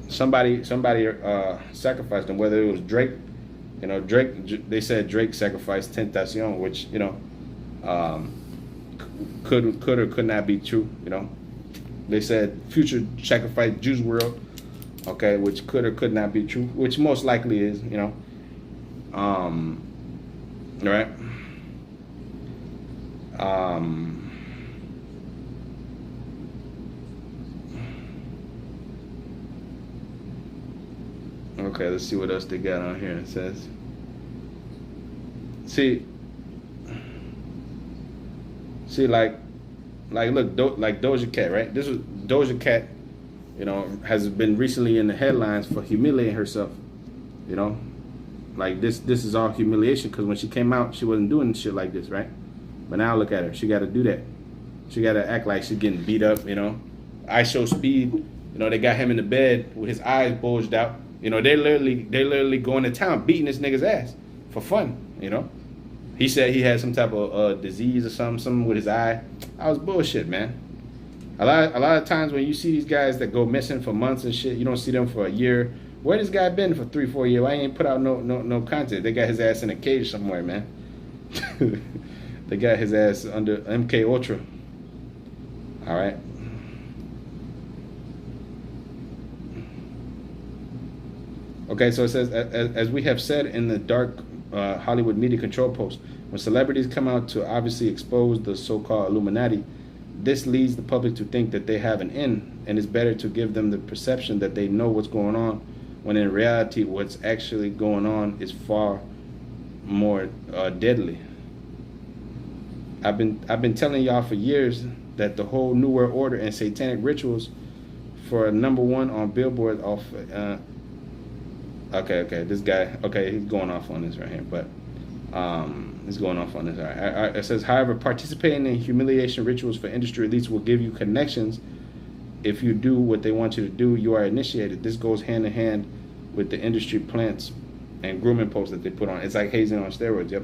Somebody sacrificed them, whether it was Drake. Drake, they said Drake sacrificed Tentacion, which, could or could not be true, They said Future sacrificed Juice WRLD, okay, which could or could not be true, which most likely is, right? Okay, let's see what else they got on here. It says, see, like, look, like Doja Cat, right? This was Doja Cat, has been recently in the headlines for humiliating herself, like this is all humiliation, because when she came out, she wasn't doing shit like this, right? But now look at her, she got to do that. She got to act like she's getting beat up, I Show Speed, they got him in the bed with his eyes bulged out. They literally going to town beating this nigga's ass for fun, He said he had some type of disease or something with his eye. That was bullshit, man. A lot of times when you see these guys that go missing for months and shit, you don't see them for a year. Where this guy been for 3-4 years? Why he ain't put out no content? They got his ass in a cage somewhere, man. They got his ass under MK Ultra. All right. Okay, so it says, as we have said in the dark Hollywood media control post, when celebrities come out to obviously expose the so-called Illuminati, this leads the public to think that they have an in, and it's better to give them the perception that they know what's going on, when in reality what's actually going on is far more deadly. I've been telling y'all for years that the whole New World Order and satanic rituals for #1 on Billboard off. Okay, this guy. Okay, he's going off on this right here, but he's going off on this. All right. It says, however, participating in humiliation rituals for industry elites will give you connections. If you do what they want you to do, you are initiated. This goes hand in hand with the industry plants and grooming posts that they put on. It's like hazing on steroids. Yep.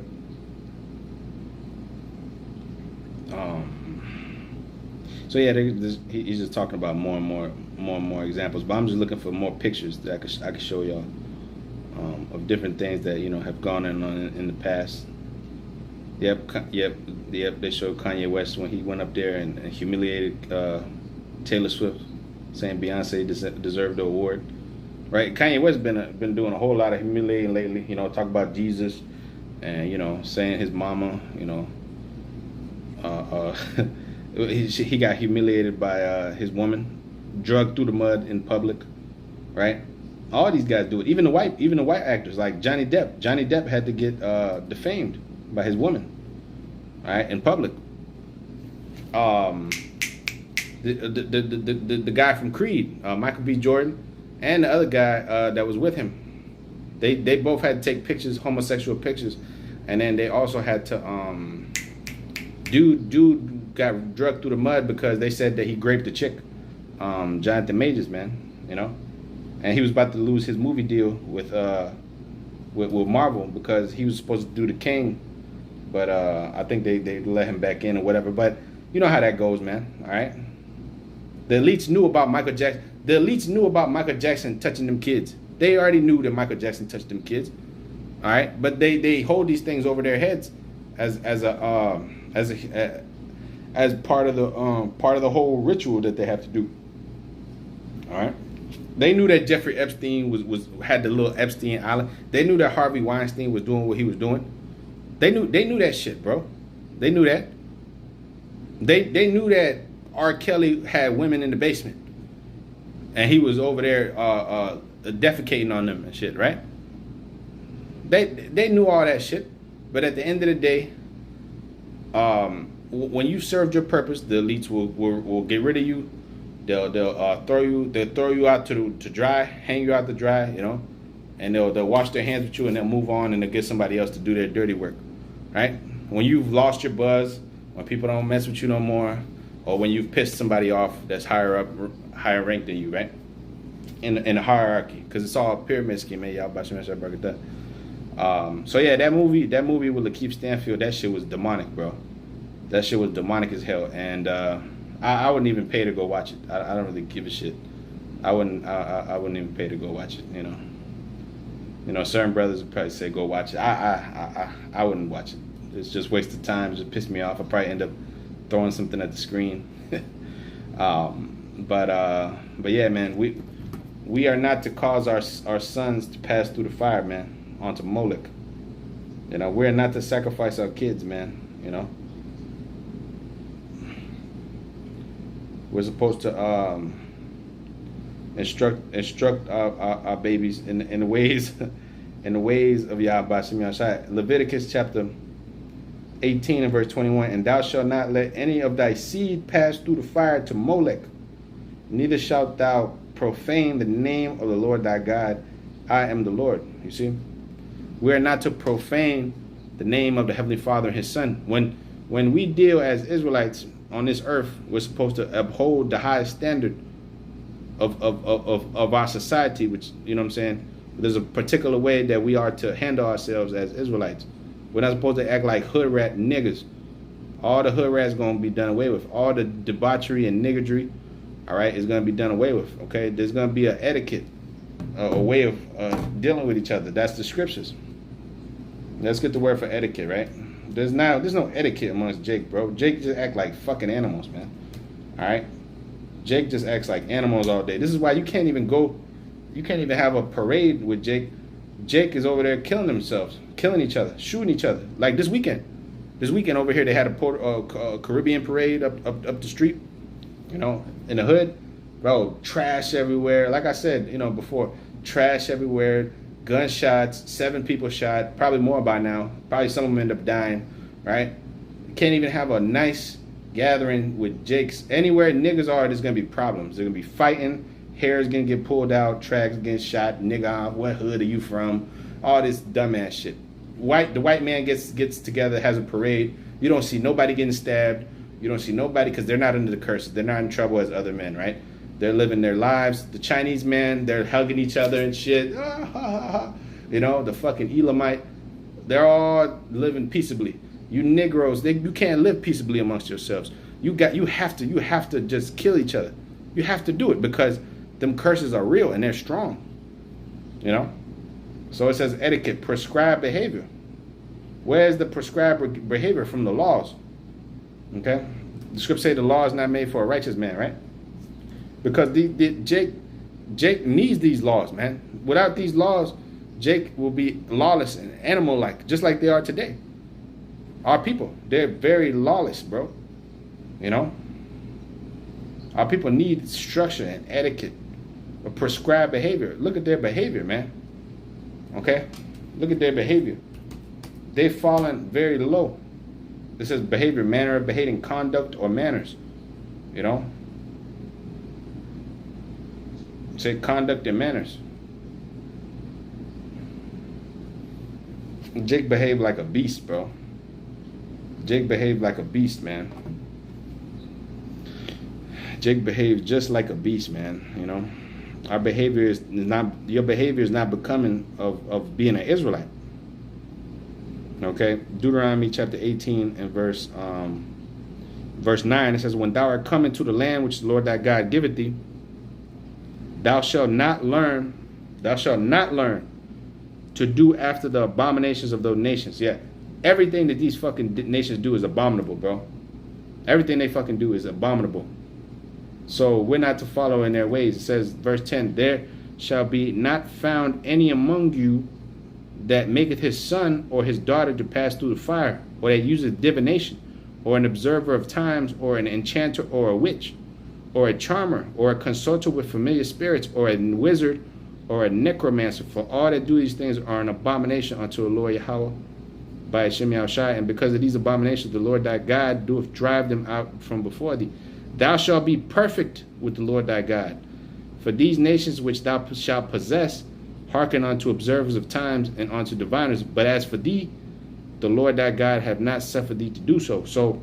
So yeah, he's just talking about more and more examples. But I'm just looking for more pictures that I could show y'all of different things that have gone on in the past. Yep. They showed Kanye West when he went up there and humiliated Taylor Swift, saying Beyonce deserved the award. Right? Kanye West been doing a whole lot of humiliating lately. Talk about Jesus, and saying his mama. He got humiliated by his woman, drugged through the mud in public, right? All these guys do it. Even the white actors like Johnny Depp. Johnny Depp had to get defamed by his woman, right, in public. The guy from Creed, Michael B. Jordan, and the other guy that was with him, they both had to take pictures, homosexual pictures, and then they also had to dude got drugged through the mud because they said that he raped a chick, Jonathan Majors, man, and he was about to lose his movie deal with Marvel because he was supposed to do The King, but I think they let him back in or whatever. But you know how that goes, man. All right. The elites knew about Michael Jackson. The elites knew about Michael Jackson touching them kids. They already knew that Michael Jackson touched them kids. All right, but they hold these things over their heads as part of the whole ritual that they have to do. All right. They knew that Jeffrey Epstein had the little Epstein Island. They knew that Harvey Weinstein was doing what he was doing. They knew that shit, bro. They knew that. They knew that R. Kelly had women in the basement, and he was over there defecating on them and shit, right? They knew all that shit, but at the end of the day, when you served your purpose, the elites will get rid of you. They'll throw you out to dry, hang you out to dry, you know, and they'll wash their hands with you, and they'll move on, and they'll get somebody else to do their dirty work, right? When you've lost your buzz, when people don't mess with you no more, or when you've pissed somebody off that's higher ranked than you, right? In the hierarchy, because it's all a pyramid scheme, man. Y'all about to break it down. So yeah, that movie with Lakeith Stanfield, that shit was demonic, bro. That shit was demonic as hell, and I wouldn't even pay to go watch it. I don't really give a shit. I wouldn't even pay to go watch it. You know, certain brothers would probably say go watch it. I wouldn't watch it. It's just wasted time. It just pissed me off. I'd probably end up throwing something at the screen. But yeah, man, we are not to cause our sons to pass through the fire, man, onto Molech. You know, we're not to sacrifice our kids, man. You know. We're supposed to instruct our babies in the ways of Yahweh Shem Yahshai. Leviticus chapter 18 and verse 21. And thou shalt not let any of thy seed pass through the fire to Molech, neither shalt thou profane the name of the Lord thy God. I am the Lord. You see, we are not to profane the name of the Heavenly Father and His Son. When we deal as Israelites on this earth, we're supposed to uphold the highest standard of our society, which, you know what I'm saying, there's a particular way that we are to handle ourselves as Israelites. We're not supposed to act like hood rat niggas. All the hood rats going to be done away with. All the debauchery and niggardry, all right, is going to be done away with, okay? There's going to be an etiquette, a way of dealing with each other. That's the scriptures. Let's get the word for etiquette, right? There's no etiquette amongst Jake, bro. Jake just act like fucking animals, man. All right? Jake just acts like animals all day. This is why you can't even have a parade with Jake. Jake is over there killing themselves, killing each other, shooting each other. Like this weekend. This weekend over here, they had a Caribbean parade up the street, you know, in the hood. Bro, trash everywhere. Like I said, you know, before, trash everywhere. Gunshots, 7 people shot, probably more by now. Probably some of them end up dying, right? Can't even have a nice gathering with Jakes. Anywhere niggas are, there's going to be problems. They're going to be fighting. Hair is going to get pulled out. Tracks getting shot. Nigga, what hood are you from? All this dumbass shit. The white man gets together, has a parade. You don't see nobody getting stabbed. You don't see nobody because they're not under the curses. They're not in trouble as other men, right? They're living their lives. The Chinese men, they're hugging each other and shit. You know, the fucking Elamite, they're all living peaceably. You Negroes, you can't live peaceably amongst yourselves. You have to just kill each other. You have to do it because them curses are real and they're strong. You know? So it says etiquette, prescribed behavior. Where's the prescribed behavior from the laws? Okay? The scripture say the law is not made for a righteous man, right? Because Jake needs these laws, man. Without these laws, Jake will be lawless and animal-like, just like they are today. Our people, they're very lawless, bro. You know? Our people need structure and etiquette, a prescribed behavior. Look at their behavior, man. Okay? Look at their behavior. They've fallen very low. This is behavior, manner of behaving, conduct, or manners. You know? Say conduct and manners. Jake behaved like a beast, bro. Jake behaved like a beast, man. Jake behaved just like a beast, man. You know, our behavior is not. Your behavior is not becoming of being an Israelite. Okay, Deuteronomy chapter 18 and verse Verse 9, it says, when thou art come into the land which the Lord thy God giveth thee, thou shalt not learn to do after the abominations of those nations. Yeah, everything that these fucking nations do is abominable, bro. Everything they fucking do is abominable. So we're not to follow in their ways. It says, verse 10, there shall be not found any among you that maketh his son or his daughter to pass through the fire, or that useth divination, or an observer of times, or an enchanter, or a witch, or a charmer, or a consulter with familiar spirits, or a wizard, or a necromancer. For all that do these things are an abomination unto the Lord Yahweh by Hashem Yahushai. And because of these abominations, the Lord thy God doeth drive them out from before thee. Thou shalt be perfect with the Lord thy God. For these nations which thou shalt possess hearken unto observers of times and unto diviners. But as for thee, the Lord thy God have not suffered thee to do so. So,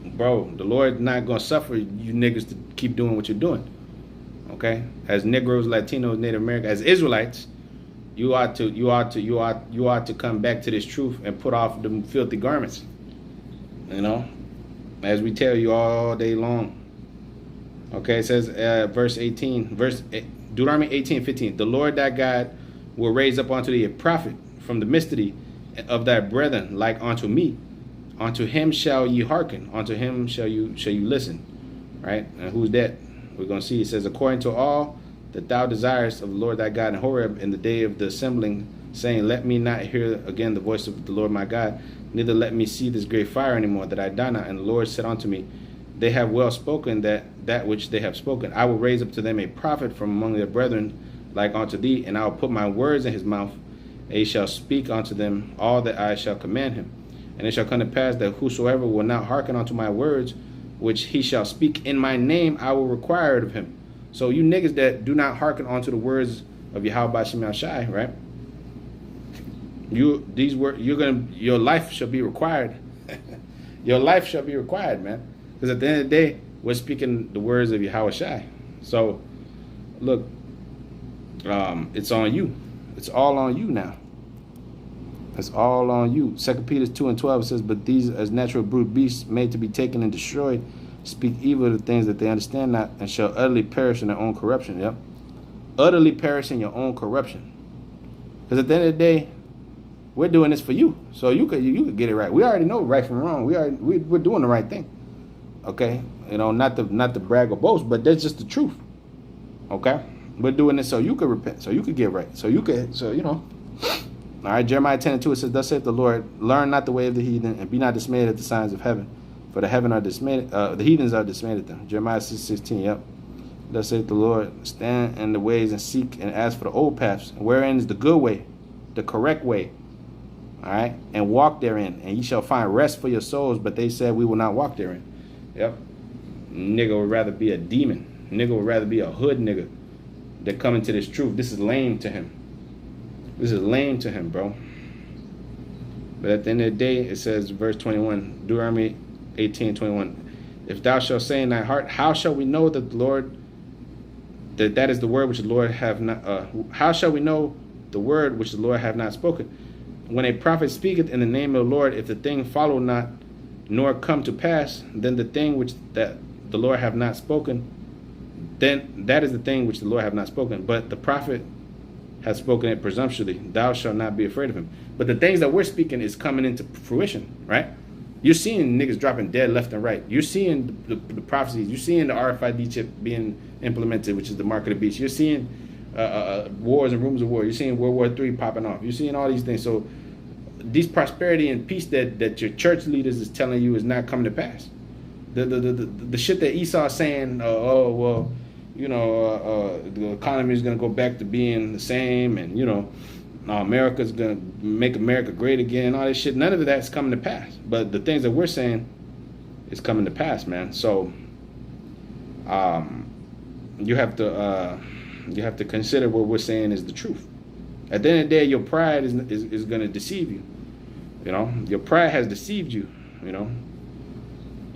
bro, the Lord's not going to suffer you niggas to keep doing what you're doing. Okay? As Negroes, Latinos, Native Americans, as Israelites, you ought to come back to this truth and put off them filthy garments. You know? As we tell you all day long. Okay, it says, verse 18, Deuteronomy 18:15. The Lord thy God will raise up unto thee a prophet from the midst of thee, of thy brethren, like unto me. Unto him shall ye hearken. Unto him shall you listen. Right? And who's that? We're going to see. It says, according to all that thou desirest of the Lord thy God in Horeb in the day of the assembling, saying, let me not hear again the voice of the Lord my God, neither let me see this great fire anymore, that I die not. And the Lord said unto me, they have well spoken that which they have spoken. I will raise up to them a prophet from among their brethren like unto thee, and I will put my words in his mouth, and he shall speak unto them all that I shall command him. And it shall come to pass that whosoever will not hearken unto my words, which he shall speak in my name, I will require it of him. So you niggas that do not hearken unto the words of Yahweh B'Shem Shai, right? Your life shall be required. Your life shall be required, man. Because at the end of the day, we're speaking the words of Yahweh Shai. So, look, it's on you. It's all on you now. It's all on you. 2 Peter 2:12 says, but these as natural brute beasts made to be taken and destroyed, speak evil of the things that they understand not, and shall utterly perish in their own corruption. Yep. Utterly perish in your own corruption. Because at the end of the day, we're doing this for you. So you could get it right. We already know right from wrong. We're doing the right thing. Okay? You know, not to brag or boast, but that's just the truth. Okay? We're doing this so you could repent, so you could get right. So you know. All right, Jeremiah 10:2, it says, thus saith the Lord, learn not the way of the heathen, and be not dismayed at the signs of heaven. For the heathens are dismayed at them. Jeremiah 6:16, yep. Thus saith the Lord, stand in the ways and seek and ask for the old paths, wherein is the good way, the correct way. All right, and walk therein, and ye shall find rest for your souls. But they said, we will not walk therein. Yep. Nigga would rather be a demon. Nigga would rather be a hood nigga than come into this truth. This is lame to him. This is lame to him, bro. But at the end of the day, it says, verse 21, Deuteronomy 18:21, if thou shalt say in thy heart, how shall we know that the Lord, that is the word which the Lord have not, how shall we know the word which the Lord have not spoken? When a prophet speaketh in the name of the Lord, if the thing follow not, nor come to pass, then the thing which that the Lord have not spoken, then that is the thing which the Lord have not spoken. But the prophet has spoken it presumptuously. Thou shalt not be afraid of him. But the things that we're speaking is coming into fruition, right? You're seeing niggas dropping dead left and right. You're seeing the prophecies. You're seeing the RFID chip being implemented, which is the mark of the beast. You're seeing wars and rumors of war. You're seeing World War III popping off. You're seeing all these things. So these prosperity and peace that your church leaders is telling you is not coming to pass. The shit that Esau is saying, the economy is going to go back to being the same, and America's going to make America great again, all this shit. None of that's coming to pass. But the things that we're saying is coming to pass, man. So you have to consider what we're saying is the truth. At the end of the day, your pride is going to deceive you. Your pride has deceived you.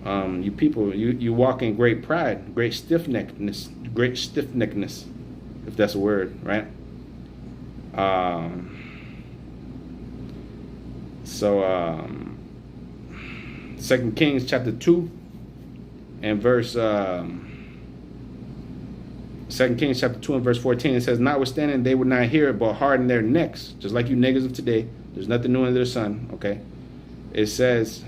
You people, you walk in great pride, great stiff-neckedness, if that's a word, right? So 2 Kings chapter 2 and verse 2 Kings chapter 2 and verse 14. It says, notwithstanding, they would not hear it, but harden their necks, just like you niggas of today. There's nothing new under the sun. Okay. It says,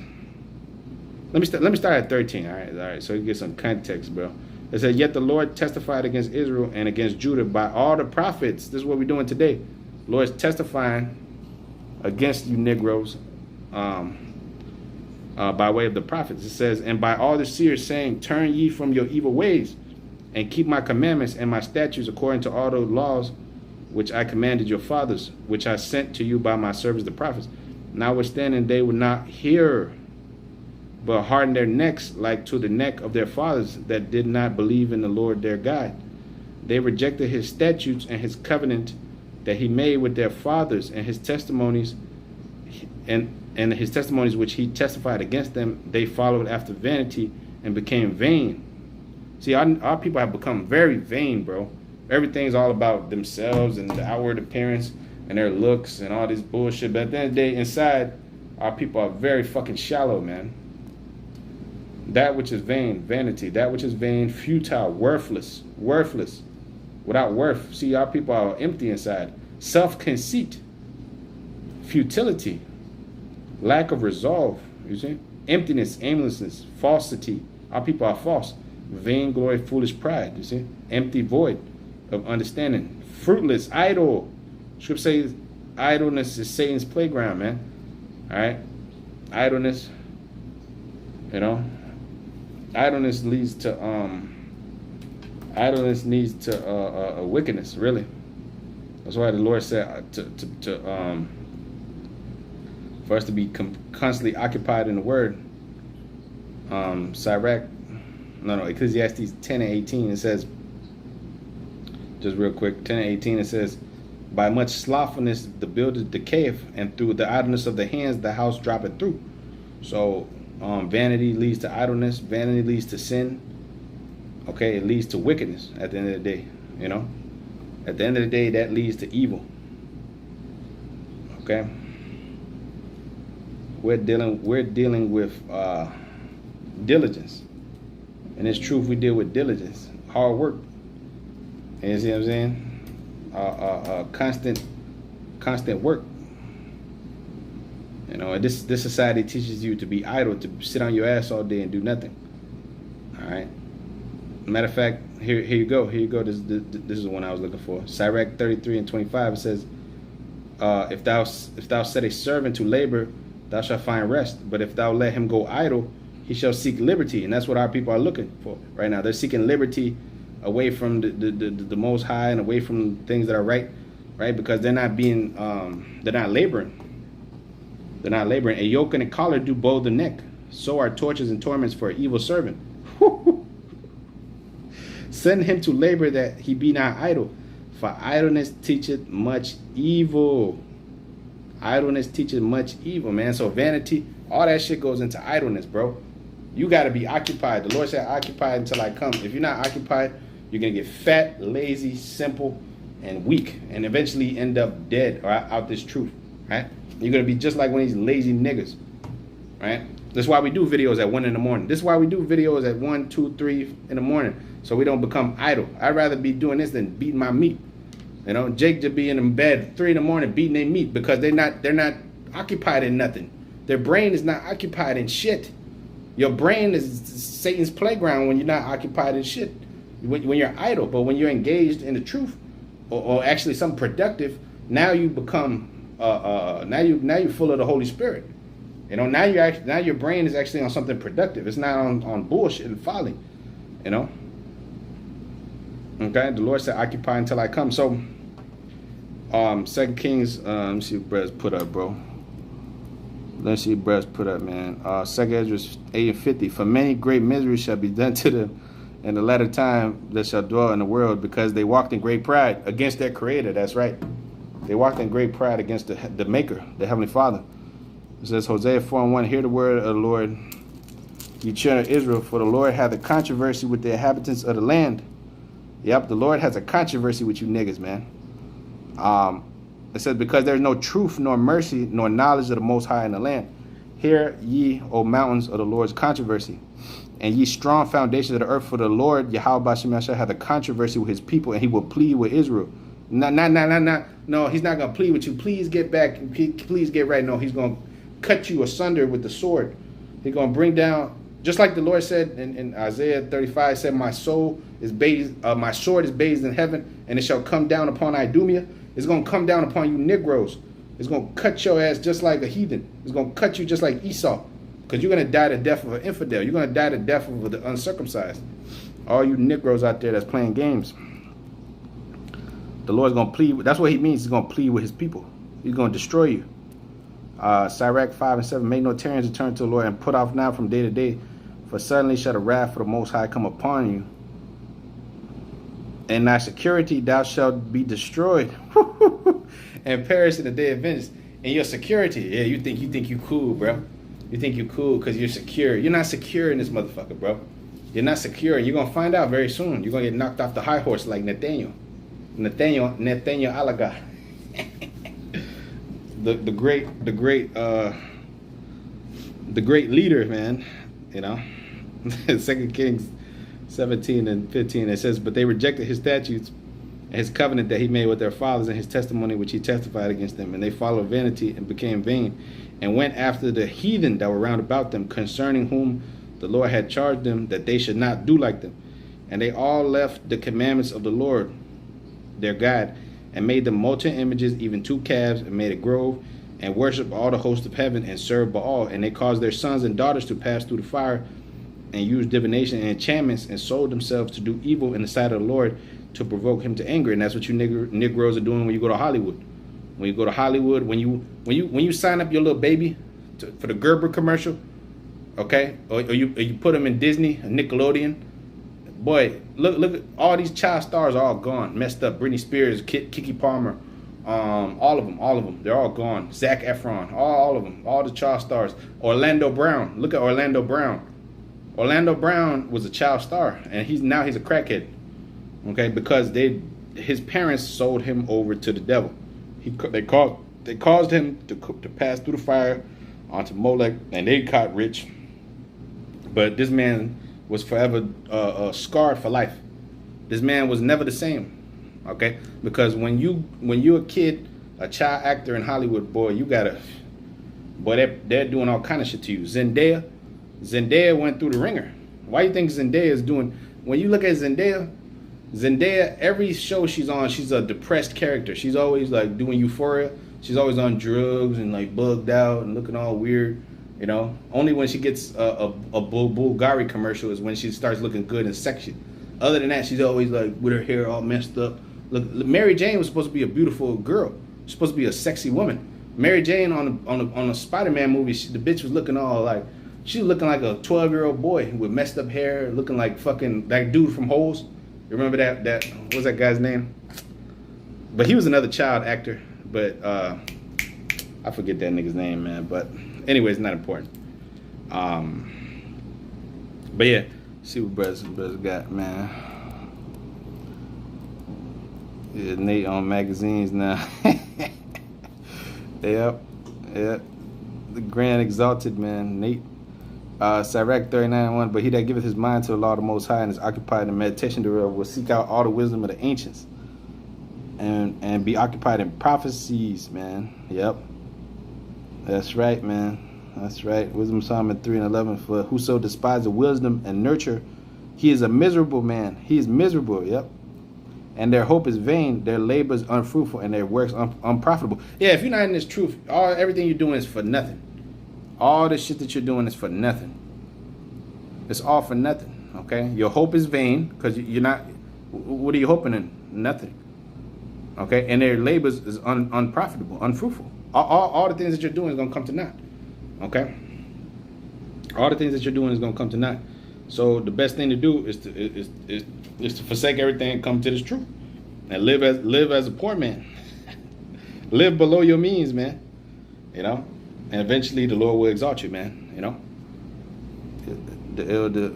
let me start at 13. All right. So you get some context, bro. It says, yet the Lord testified against Israel and against Judah by all the prophets. This is what we're doing today. The Lord is testifying against you Negroes by way of the prophets. It says, and by all the seers, saying, turn ye from your evil ways and keep my commandments and my statutes according to all those laws which I commanded your fathers, which I sent to you by my servants the prophets. Notwithstanding, they would not hear, but harden their necks like to the neck of their fathers that did not believe in the Lord their God. They rejected his statutes and his covenant that he made with their fathers, and his testimonies and his testimonies which he testified against them. They followed after vanity and became vain. See, our people have become very vain, bro. Everything's all about themselves and the outward appearance and their looks and all this bullshit. But at the end of the day, inside, our people are very fucking shallow, man. That which is vain, vanity. That which is vain, futile, worthless, without worth. See, our people are empty inside. Self-conceit, futility, lack of resolve, you see? Emptiness, aimlessness, falsity. Our people are false. Vainglory, foolish pride, you see? Empty void of understanding. Fruitless, idle. Scripture says idleness is Satan's playground, man. All right? Idleness, you know? Idleness leads to wickedness, really. That's why the Lord said for us to be constantly occupied in the Word. Ecclesiastes 10 and 18, it says, just real quick, 10 and 18, it says, by much slothfulness the builder decayeth, and through the idleness of the hands the house droppeth through. So vanity leads to idleness. Vanity leads to sin. Okay, it leads to wickedness at the end of the day, you know. At the end of the day, that leads to evil. Okay. We're dealing with diligence. And it's truth, we deal with diligence, hard work. You see what I'm saying? Constant work. You know, this society teaches you to be idle, to sit on your ass all day and do nothing. All right. Matter of fact, here you go. This is the one I was looking for. Sirach 33 and 25. It says, if thou set a servant to labor, thou shalt find rest. But if thou let him go idle, he shall seek liberty. And that's what our people are looking for right now. They're seeking liberty away from the Most High and away from things that are right? Because they're not being, they're not laboring. They're not laboring. A yoke and a collar do bow the neck. So are tortures and torments for an evil servant. Send him to labor that he be not idle. For idleness teacheth much evil. Idleness teaches much evil, man. So vanity, all that shit goes into idleness, bro. You got to be occupied. The Lord said, occupied until I come. If you're not occupied, you're going to get fat, lazy, simple, and weak, and eventually end up dead or out this truth, right? You're going to be just like one of these lazy niggas, right? That's why we do videos at 1 in the morning. This is why we do videos at 1, 2, 3 in the morning, so we don't become idle. I'd rather be doing this than beating my meat. You know, Jake just be in bed 3 in the morning beating their meat because they're not occupied in nothing. Their brain is not occupied in shit. Your brain is Satan's playground when you're not occupied in shit. When you're idle, but when you're engaged in the truth, or actually something productive, now you become now you're full of the Holy Spirit. You know, now your brain is actually on something productive. It's not on bullshit and folly. You know. Okay, the Lord said, "Occupy until I come." So, 2 Kings. Let me see what brothers put up, bro. Let's see what brothers put up, man. 2 Ezra 8 and 50. For many great miseries shall be done to them in the latter time that shall dwell in the world, because they walked in great pride against their Creator. That's right. They walked in great pride against the Maker, the Heavenly Father. It says, Hosea 4 and 1, hear the word of the Lord, ye children of Israel, for the Lord hath a controversy with the inhabitants of the land. Yep, the Lord has a controversy with you niggas, man. It says, because there's no truth, nor mercy, nor knowledge of the Most High in the land. Hear ye, O mountains of the Lord's controversy, and ye strong foundations of the earth, for the Lord Yahweh Shemashah hath a controversy with his people, and he will plead with Israel. No, he's not gonna plead with you. Please get back. Please get right. No, he's gonna cut you asunder with the sword. He's gonna bring down, just like the Lord said in Isaiah 35, said, my sword is bathed in heaven, and it shall come down upon Idumea. It's gonna come down upon you Negroes. It's gonna cut your ass just like a heathen. It's gonna cut you just like Esau, because you're gonna die the death of an infidel. You're gonna die the death of the uncircumcised. All you Negroes out there that's playing games. The Lord's gonna plead. That's what he means. He's gonna plead with his people. He's gonna destroy you. Sirach 5 and 7. Make no tarriance, return to the Lord, and put off now from day to day, for suddenly shall the wrath of the Most High come upon you, and thy security thou shalt be destroyed, and perish in the day of vengeance. And your security, yeah, you think you cool, bro. You think you cool because you're secure. You're not secure in this motherfucker, bro. You're not secure, and you're gonna find out very soon. You're gonna get knocked off the high horse like Nathaniel Alaga. the great leader, man. You know, 2 Kings 17 and 15. It says, but they rejected his statutes and his covenant that he made with their fathers, and his testimony which he testified against them. And they followed vanity and became vain, and went after the heathen that were round about them, concerning whom the Lord had charged them that they should not do like them. And they all left the commandments of the Lord their God, and made them molten images, even 2 calves, and made a grove, and worshiped all the hosts of heaven, and served Baal. And they caused their sons and daughters to pass through the fire, and used divination and enchantments, and sold themselves to do evil in the sight of the Lord, to provoke him to anger. And that's what you Negroes are doing when you go to Hollywood. When you go to Hollywood, when you sign up your little baby for the Gerber commercial, okay, or you put them in Disney, Nickelodeon. Boy, look at all these child stars are all gone, messed up. Britney Spears, Kiki Palmer, all of them. They're all gone. Zac Efron, all of them, all the child stars. Orlando Brown, look at Orlando Brown. Orlando Brown was a child star, and he's a crackhead. Okay, because his parents sold him over to the devil. They caused him to pass through the fire onto Molech, and they got rich. But this man was forever scarred for life. This man was never the same. Okay, because when you're a kid, a child actor in Hollywood, boy, they're doing all kind of shit to you. Zendaya went through the ringer. Why do you think Zendaya is doing? When you look at Zendaya, every show she's on, she's a depressed character. She's always like doing Euphoria. She's always on drugs and like bugged out and looking all weird. You know, only when she gets a Bulgari commercial is when she starts looking good and sexy. Other than that, she's always like with her hair all messed up. Look, Mary Jane was supposed to be a beautiful girl. She's supposed to be a sexy woman. Mary Jane on a Spider-Man movie, the bitch was looking all like, she was looking like a 12-year-old boy with messed up hair, looking like fucking that dude from Holes. You remember that what was that guy's name? But he was another child actor, but I forget that nigga's name, man. But anyway, it's not important. But yeah, see what brothers got, man. Yeah, Nate on magazines now. Yep. The grand exalted, man. Nate. Sirach 39:1. But he that giveth his mind to the law of the Most High, and is occupied in meditation thereof, will seek out all the wisdom of the ancients, and be occupied in prophecies, man. Yep. That's right, man. That's right. Wisdom Psalm 3 and 11. For whoso despises wisdom and nurture, he is a miserable man. He is miserable. Yep. And their hope is vain, their labor is unfruitful, and their works unprofitable. Yeah, if you're not in this truth, everything you're doing is for nothing. All the shit that you're doing is for nothing. It's all for nothing. Okay. Your hope is vain because you're not. What are you hoping in? Nothing. Okay. And their labor is unprofitable, unfruitful. All the things that you're doing is gonna come to naught. Okay. All the things that you're doing is gonna come to naught. So the best thing to do is to forsake everything and come to this truth, and live as a poor man. Live below your means, man. You know, and eventually the Lord will exalt you, man. You know. The elder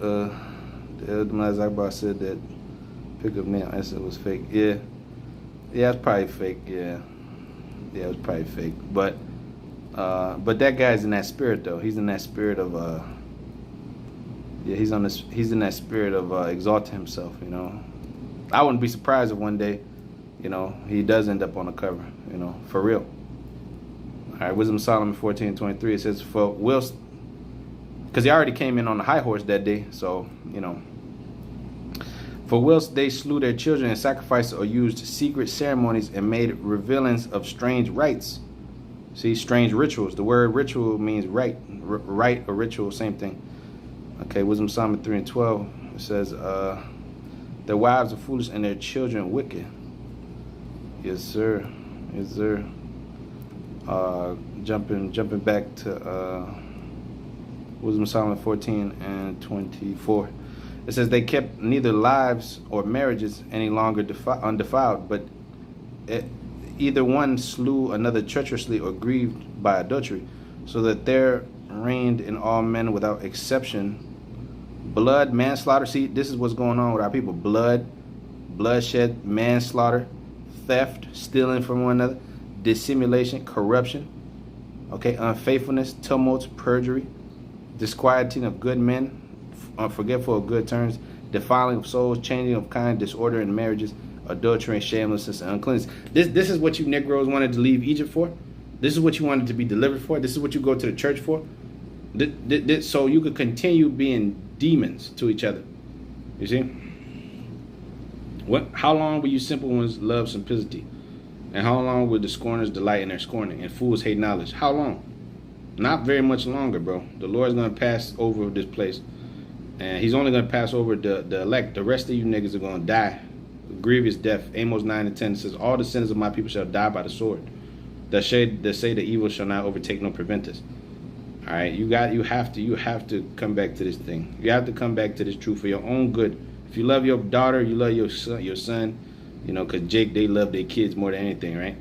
Mazakbar said that pickup nail answer was fake. Yeah, it's probably fake. Yeah, it was probably fake. But But that guy's in that spirit though. He's in that spirit of yeah, he's in that spirit of exalting himself, you know. I wouldn't be surprised if one day, you know, he does end up on the cover, you know, for real. All right, Wisdom of Solomon 14:23, it says, for whilst, because he already came in on the high horse that day, so, you know, for whilst they slew their children and sacrificed or used secret ceremonies and made revealings of strange rites. See, strange rituals. The word ritual means rite or ritual, same thing. Okay, Wisdom of Solomon 3:12, it says, their wives are foolish and their children wicked. Yes, sir. Yes, sir. Jumping back to Wisdom of Solomon 14:24. It says they kept neither lives or marriages any longer undefiled, but either one slew another treacherously or grieved by adultery, so that there reigned in all men without exception blood, manslaughter. See, this is what's going on with our people. Bloodshed, manslaughter, theft, stealing from one another, dissimulation, corruption, okay, unfaithfulness, tumults, perjury, disquieting of good men, unforgetful of good turns, defiling of souls, changing of kind, disorder in marriages, adultery and shamelessness and uncleanness. This is what you Negroes wanted to leave Egypt for. This is what you wanted to be delivered for. This is what you go to the church for. So you could continue being demons to each other. You see? How long will you simple ones love simplicity? And how long will the scorners delight in their scorning and fools hate knowledge? How long? Not very much longer, bro. The Lord's going to pass over this place. And he's only going to pass over the elect. The rest of you niggas are going to die. Grievous death. Amos 9:10 says, all the sinners of my people shall die by the sword. That say the evil shall not overtake nor prevent us. All right, you have to come back to this thing. You have to come back to this truth for your own good. If you love your daughter, you love your son, you know, because Jake, they love their kids more than anything, right?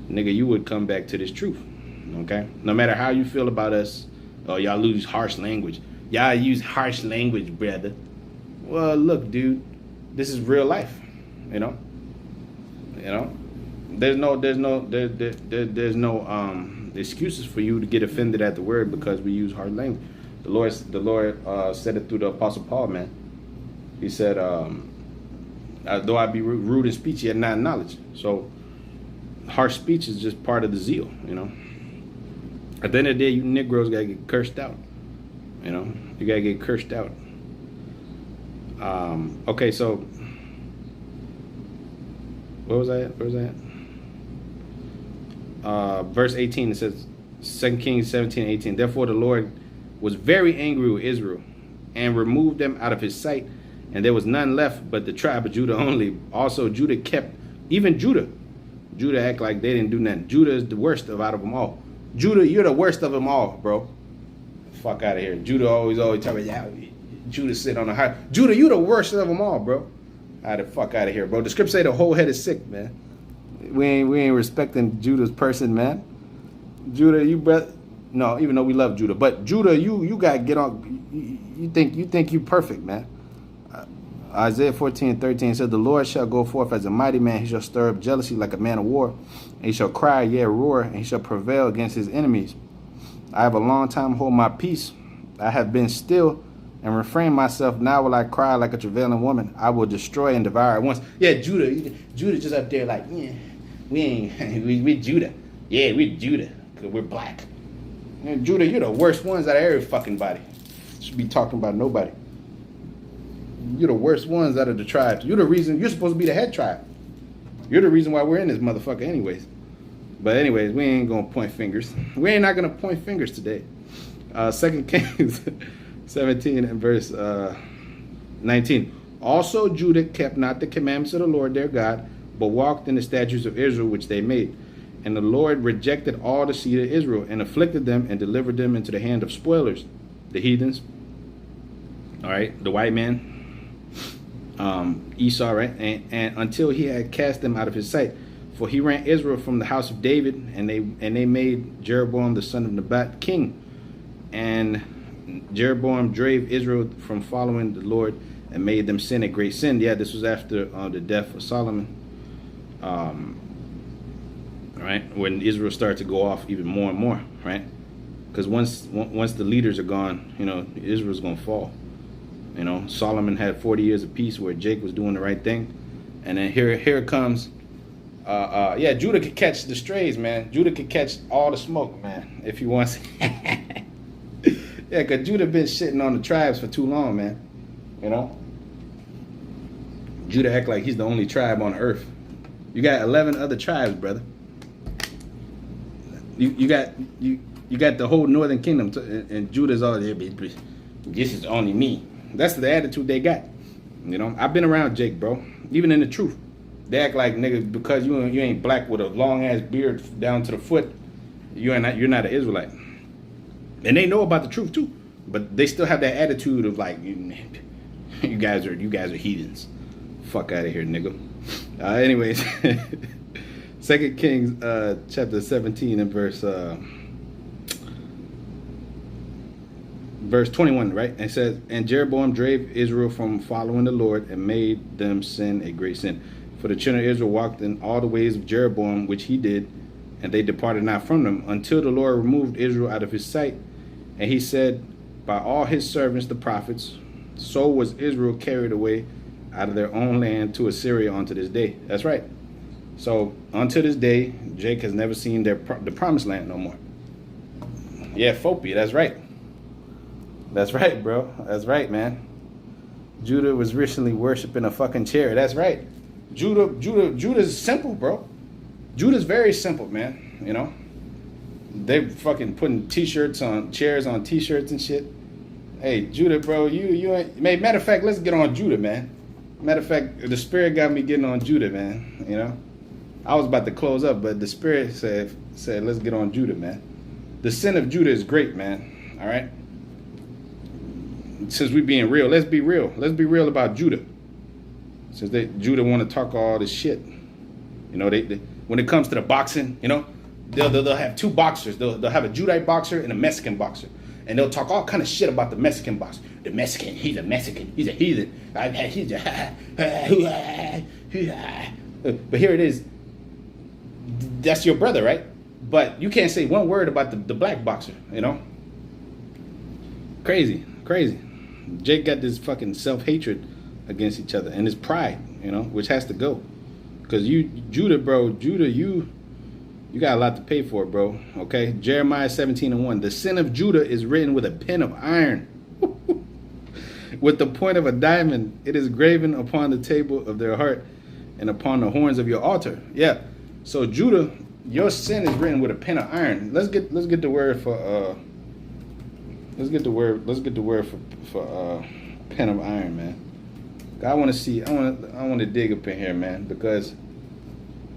Nigga, you would come back to this truth, okay? No matter how you feel about us, or y'all use harsh language. Y'all use harsh language, brother. Well, look, dude, this is real life, you know? You know? There's no excuses for you to get offended at the word because we use hard language. The Lord said it through the Apostle Paul, man. He said, though I be rude in speech, yet not in knowledge. So harsh speech is just part of the zeal, you know. At the end of the day, you Negroes gotta get cursed out. You know, you gotta get cursed out. Okay, so where was I at? Verse 18, it says, 2 Kings 17:18. Therefore the Lord was very angry with Israel and removed them out of his sight, and there was none left but the tribe of Judah only. Also Judah kept, even Judah act like they didn't do nothing. Judah is the worst out of them all. Judah, you're the worst of them all, bro. Fuck out of here. Judah always talk about, yeah, Judah sit on the high. Judah, you the worst of them all, bro. The fuck out of here, bro. The script say the whole head is sick, man. We ain't respecting Judah's person, man. Judah, no, even though we love Judah, but Judah, you gotta get on. You think you perfect, man. Isaiah 14:13 said, the Lord shall go forth as a mighty man. He shall stir up jealousy like a man of war. And he shall cry, yea, roar, and he shall prevail against his enemies. I have a long time hold my peace. I have been still and refrain myself. Now will I cry like a travailing woman. I will destroy and devour at once. Yeah, Judah just up there like, yeah, we Judah. Yeah, we Judah, because we're black. And Judah, you're the worst ones out of every fucking body. Should be talking about nobody. You're the worst ones out of the tribes. You're the reason, you're supposed to be the head tribe. You're the reason why we're in this motherfucker anyways. But anyways, we ain't gonna point fingers. We ain't not gonna point fingers today. 2 Kings 17 and verse 19. Also Judah kept not the commandments of the Lord their God, but walked in the statutes of Israel which they made. And the Lord rejected all the seed of Israel and afflicted them and delivered them into the hand of spoilers, the heathens, all right, the white man, Esau, right, and until he had cast them out of his sight. For he ran Israel from the house of David, and they made Jeroboam the son of Nebat king. And Jeroboam drave Israel from following the Lord and made them sin a great sin. Yeah, this was after the death of Solomon. right? When Israel started to go off even more and more, right? Because once the leaders are gone, you know, Israel's gonna fall. You know, Solomon had 40 years of peace where Jake was doing the right thing, and then here it comes. Yeah, Judah could catch the strays, man. Judah could catch all the smoke, man, if he wants. Yeah, because Judah been shitting on the tribes for too long, man. You know, Judah act like he's the only tribe on earth. You got 11 other tribes, brother. You got the whole northern kingdom, and Judah's all there. This is only me. That's the attitude they got. You know, I've been around Jake, bro. Even in the truth, they act like, nigga, because you ain't black with a long ass beard down to the foot, you're not an Israelite. And they know about the truth too, but they still have that attitude of like, you guys are heathens. Fuck out of here, nigga. Anyways, 2 Kings chapter 17 and verse 21, right? And it says, and Jeroboam drave Israel from following the Lord and made them sin a great sin. For the children of Israel walked in all the ways of Jeroboam, which he did, and they departed not from them, until the Lord removed Israel out of his sight. And he said, by all his servants the prophets, so was Israel carried away out of their own land to Assyria unto this day. That's right. So unto this day, Jake has never seen the promised land no more. Yeah, phobia. That's right. That's right, bro. That's right, man. Judah was recently worshiping a fucking chair. That's right. Judah's simple, bro. Judah's very simple, man. You know, they fucking putting chairs on t-shirts and shit. Hey, Judah, bro, you ain't. Matter of fact, let's get on Judah, man. Matter of fact, the Spirit got me getting on Judah, man. You know, I was about to close up, but the Spirit said, let's get on Judah, man. The sin of Judah is great, man. All right. Since we being real, let's be real. Let's be real about Judah. Since Judah want to talk all this shit, you know, they when it comes to the boxing, you know, they'll have two boxers. They'll have a Judite boxer and a Mexican boxer, and they'll talk all kind of shit about the Mexican boxer. The Mexican, he's a Mexican, he's a heathen. He's but here it is. That's your brother, right? But you can't say one word about the black boxer, you know. Crazy. Jake got this fucking self-hatred against each other and his pride, you know, which has to go. Because Judah, you got a lot to pay for, bro. Okay? Jeremiah 17:1. The sin of Judah is written with a pen of iron. With the point of a diamond, it is graven upon the table of their heart and upon the horns of your altar. Yeah. So Judah, your sin is written with a pen of iron. Let's get the word for Let's get the word for pen of iron, man. I want to dig up in here, man, because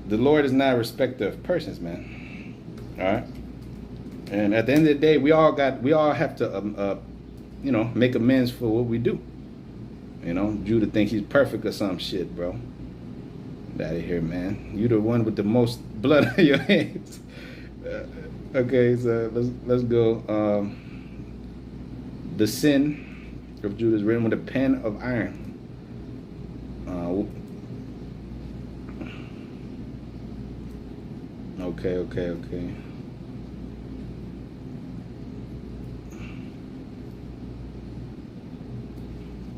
the Lord is not a respecter of persons, man. All right. And at the end of the day, we all have to, you know, make amends for what we do. You know, Judah thinks he's perfect or some shit, bro. Get out of here, man. You the one with the most blood on your hands. Okay, so let's go. The sin of Judah is written with a pen of iron. Okay.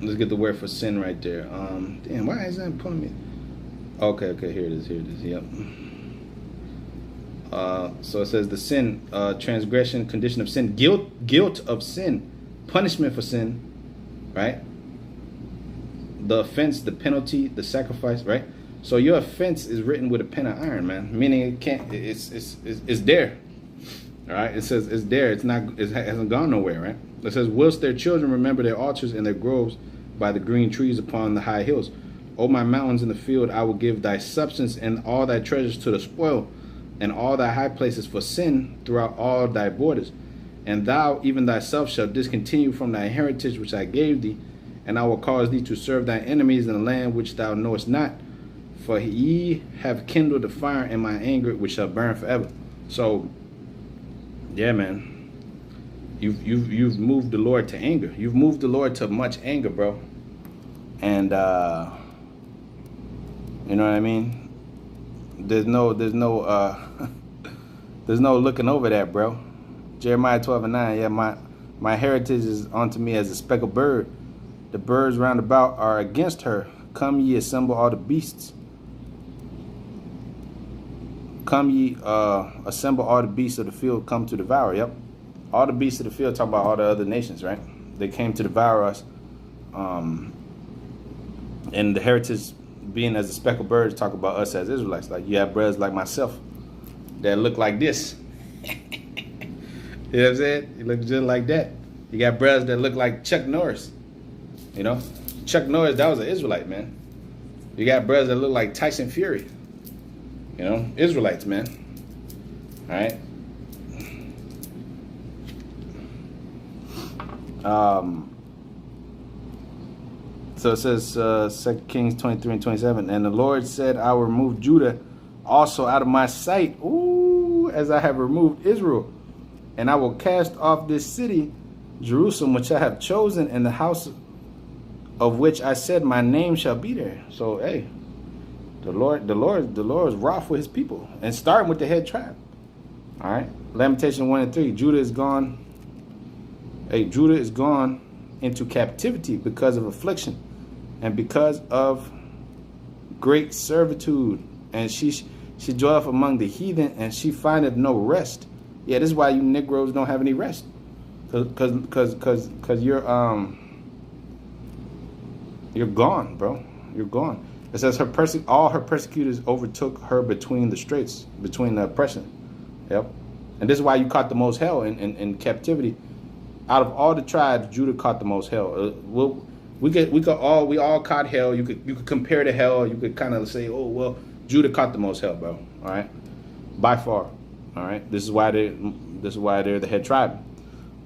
Let's get the word for sin right there. Damn, why is that pulling me? Okay, here it is. Yep. So it says the sin, transgression, condition of sin, guilt of sin, punishment for sin, right? The offense, the penalty, the sacrifice, right? So your offense is written with a pen of iron, man. Meaning it's there. All right, it says it's there. It hasn't gone nowhere, right? It says, whilst their children remember their altars and their groves by the green trees upon the high hills. O my mountains in the field, I will give thy substance and all thy treasures to the spoil, and all thy high places for sin throughout all thy borders. And thou, even thyself, shalt discontinue from thy heritage which I gave thee, and I will cause thee to serve thy enemies in a land which thou knowest not. For ye have kindled a fire in my anger, which shall burn forever. So, yeah, man, you've moved the Lord to anger. You've moved the Lord to much anger, bro. And you know what I mean? there's no there's no looking over that, bro. Jeremiah 12:9. Yeah, my heritage is unto me as a speckled bird. The birds round about are against her. Come ye, assemble all the beasts. Come ye, assemble all the beasts of the field, come to devour. Yep. All the beasts of the field, talk about all the other nations, right? They came to devour us. And the heritage being as a speckled bird, talk about us as Israelites. Like you have brothers like myself that look like this. You know what I'm saying? You look just like that. You got brothers that look like Chuck Norris. You know? Chuck Norris, that was an Israelite, man. You got brothers that look like Tyson Fury. You know? Israelites, man. Alright? So it says 2 Kings 23 and 27. And the Lord said, I will remove Judah also out of my sight. Ooh, as I have removed Israel. And I will cast off this city, Jerusalem, which I have chosen, and the house of which I said my name shall be there. So hey, the Lord is wroth with his people. And starting with the head tribe. Alright. Lamentation 1 and 3. Judah is gone. Hey, Judah is gone into captivity because of affliction and because of great servitude. And she dwelleth among the heathen, and she findeth no rest. Yeah, this is why you Negroes don't have any rest. Cause you're gone, bro. You're gone. It says all her persecutors overtook her between the straits, between the oppression. Yep. And this is why you caught the most hell in captivity. Out of all the tribes, Judah caught the most hell. We all caught hell. You could compare to hell. You could kind of say, oh well, Judah caught the most hell, bro. All right, by far. All right. This is why they're the head tribe.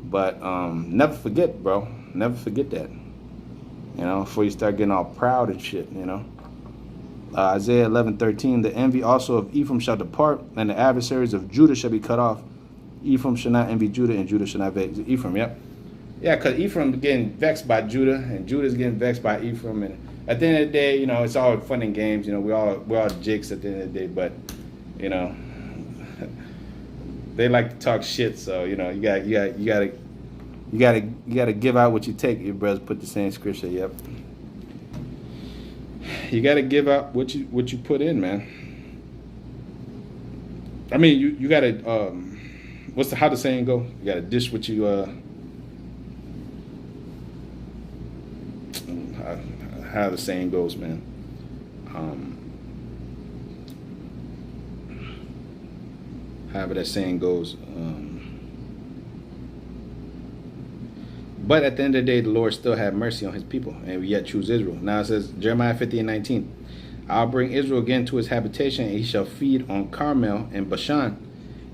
But never forget, bro. Never forget that. You know, before you start getting all proud and shit. You know. Isaiah 11:13. The envy also of Ephraim shall depart, and the adversaries of Judah shall be cut off. Ephraim shall not envy Judah, and Judah shall not vex Ephraim. Yep. Yeah, because Ephraim is getting vexed by Judah, and Judah is getting vexed by Ephraim. And at the end of the day, you know, it's all fun and games. You know, we're all jigs at the end of the day. But, you know, they like to talk shit. So, you know, you gotta give out what you take. Your brothers put the same scripture. Yep. You gotta give out what you put in, man. I mean, you gotta. How the saying go? You gotta dish what you how the saying goes, man. However that saying goes. But at the end of the day, the Lord still had mercy on his people, and we yet choose Israel. Now it says, Jeremiah 50 and 19. I'll bring Israel again to his habitation, and he shall feed on Carmel and Bashan,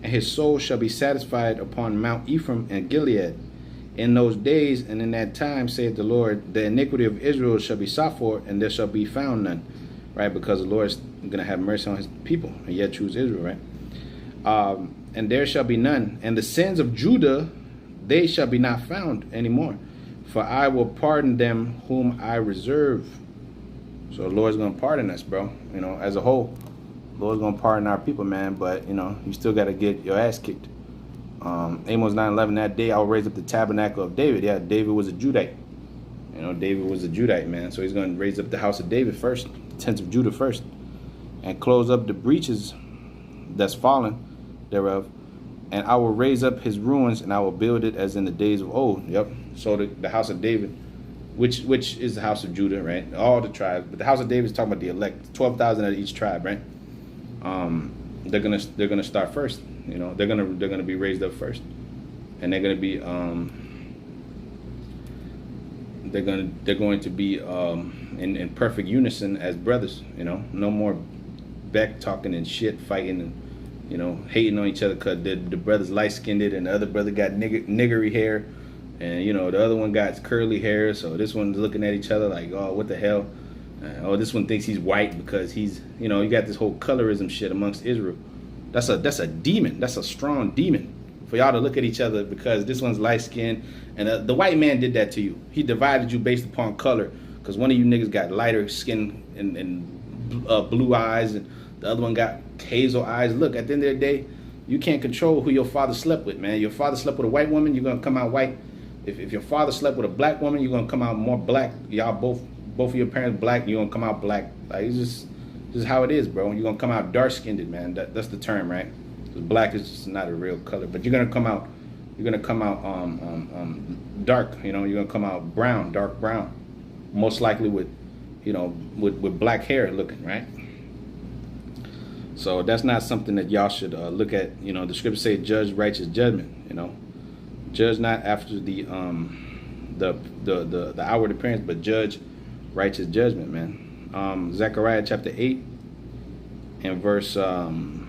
and his soul shall be satisfied upon Mount Ephraim and Gilead. In those days and in that time, saith the Lord, the iniquity of Israel shall be sought for, and there shall be found none. Right? Because the Lord is going to have mercy on his people, and yet choose Israel, right? And there shall be none. And the sins of Judah, they shall be not found anymore. For I will pardon them whom I reserve. So the Lord's going to pardon us, bro. You know, as a whole. The Lord's going to pardon our people, man. But, you know, you still got to get your ass kicked. Amos 9:11, that day I will raise up the tabernacle of David. Yeah, David was a Judite. You know, David was a Judite, man. So he's going to raise up the house of David first. The tents of Judah first. And close up the breaches that's fallen thereof. And I will raise up his ruins, and I will build it as in the days of old. Yep. So the house of David, which is the house of Judah, right? All the tribes, but the house of David is talking about the elect, 12,000 of each tribe, right? They're gonna start first. You know, they're gonna be raised up first, and they're going to be in perfect unison as brothers. You know, no more back talking and shit, fighting and, you know, hating on each other because the brother's light-skinned and the other brother got niggery hair, and, you know, the other one got curly hair, so this one's looking at each other like, oh, what the hell? Oh, this one thinks he's white because he's, you know, you got this whole colorism shit amongst Israel. That's a demon. That's a strong demon for y'all to look at each other because this one's light-skinned, and the white man did that to you. He divided you based upon color because one of you niggas got lighter skin and blue eyes, and The other one got hazel eyes. Look, at the end of the day, you can't control who your father slept with, man. Your father slept with a white woman, you're gonna come out white. If your father slept with a black woman, you're gonna come out more black. Y'all both of your parents black, you're gonna come out black. Like, it's just how it is, bro. You're gonna come out dark skinned, man. That's the term, right? Because black is just not a real color. But you're gonna come out dark, you know, you're gonna come out brown, dark brown. Most likely with, you know, with black hair looking, right? So that's not something that y'all should look at. You know, the scriptures say, judge righteous judgment. You know, judge not after the outward appearance, but judge righteous judgment, man. Zechariah chapter 8 and verse 9,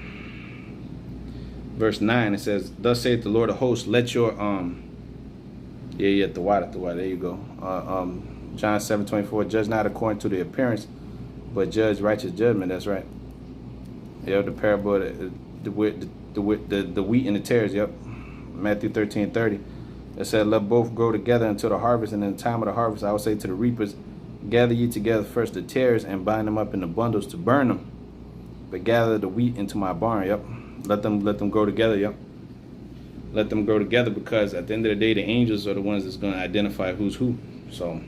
it says, "Thus saith the Lord of hosts, let your the water, there you go. John 7:24, judge not according to the appearance, but judge righteous judgment." That's right. Yep, the parable of the wheat and the tares. Yep, Matthew 13:30. It said, "Let both grow together until the harvest, and in the time of the harvest, I will say to the reapers, gather ye together first the tares and bind them up in the bundles to burn them, but gather the wheat into my barn." Yep, let them grow together. Yep, let them grow together, because at the end of the day, the angels are the ones that's going to identify who's who. So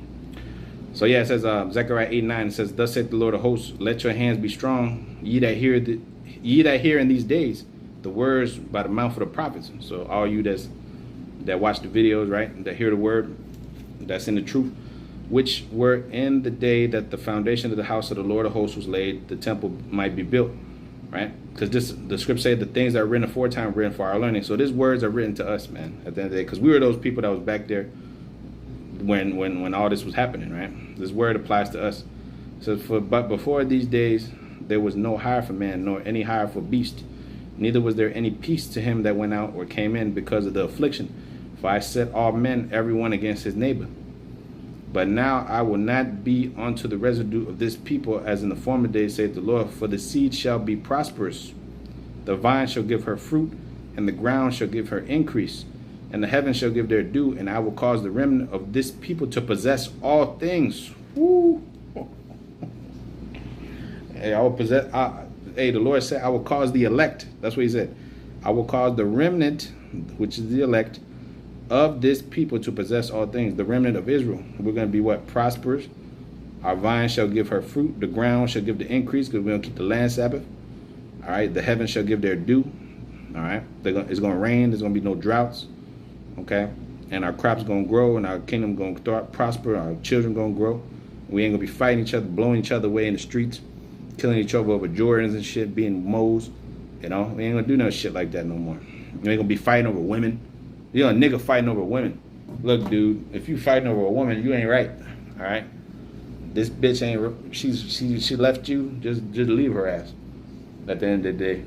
yeah, it says Zechariah 8:9. It says, "Thus saith the Lord of hosts, let your hands be strong, ye that hear in these days the words by the mouth of the prophets." So all you that watch the videos, right, that hear the word, that's in the truth, which were in the day that the foundation of the house of the Lord of hosts was laid, the temple might be built, right? Because the script say the things that are written aforetime were written for our learning. So these words are written to us, man, at the end of the day, because we were those people that was back there when all this was happening, right? This word applies to us. So but before these days there was no hire for man, nor any hire for beast, neither was there any peace to him that went out or came in, because of the affliction. For I set all men every one against his neighbor. But now I will not be unto the residue of this people as in the former days, saith the Lord, for the seed shall be prosperous, the vine shall give her fruit, and the ground shall give her increase, and the heavens shall give their due, and I will cause the remnant of this people to possess all things. Woo. Hey, I will possess. The Lord said, I will cause the elect. That's what he said. I will cause the remnant, which is the elect, of this people to possess all things. The remnant of Israel. We're going to be what? Prosperous. Our vine shall give her fruit. The ground shall give the increase, because we're going to keep the land Sabbath. All right. The heavens shall give their due. All right. It's going to rain. There's going to be no droughts. Okay. And our crops going to grow, and our kingdom going to prosper. Our children going to grow. We ain't going to be fighting each other, blowing each other away in the streets, killing each other over Jordans and shit, being moles. You know, we ain't going to do no shit like that no more. We ain't going to be fighting over women. You know, a nigga fighting over women. Look, dude, if you fighting over a woman, you ain't right. All right. This bitch ain't. She left you. Just leave her ass. At the end of the day.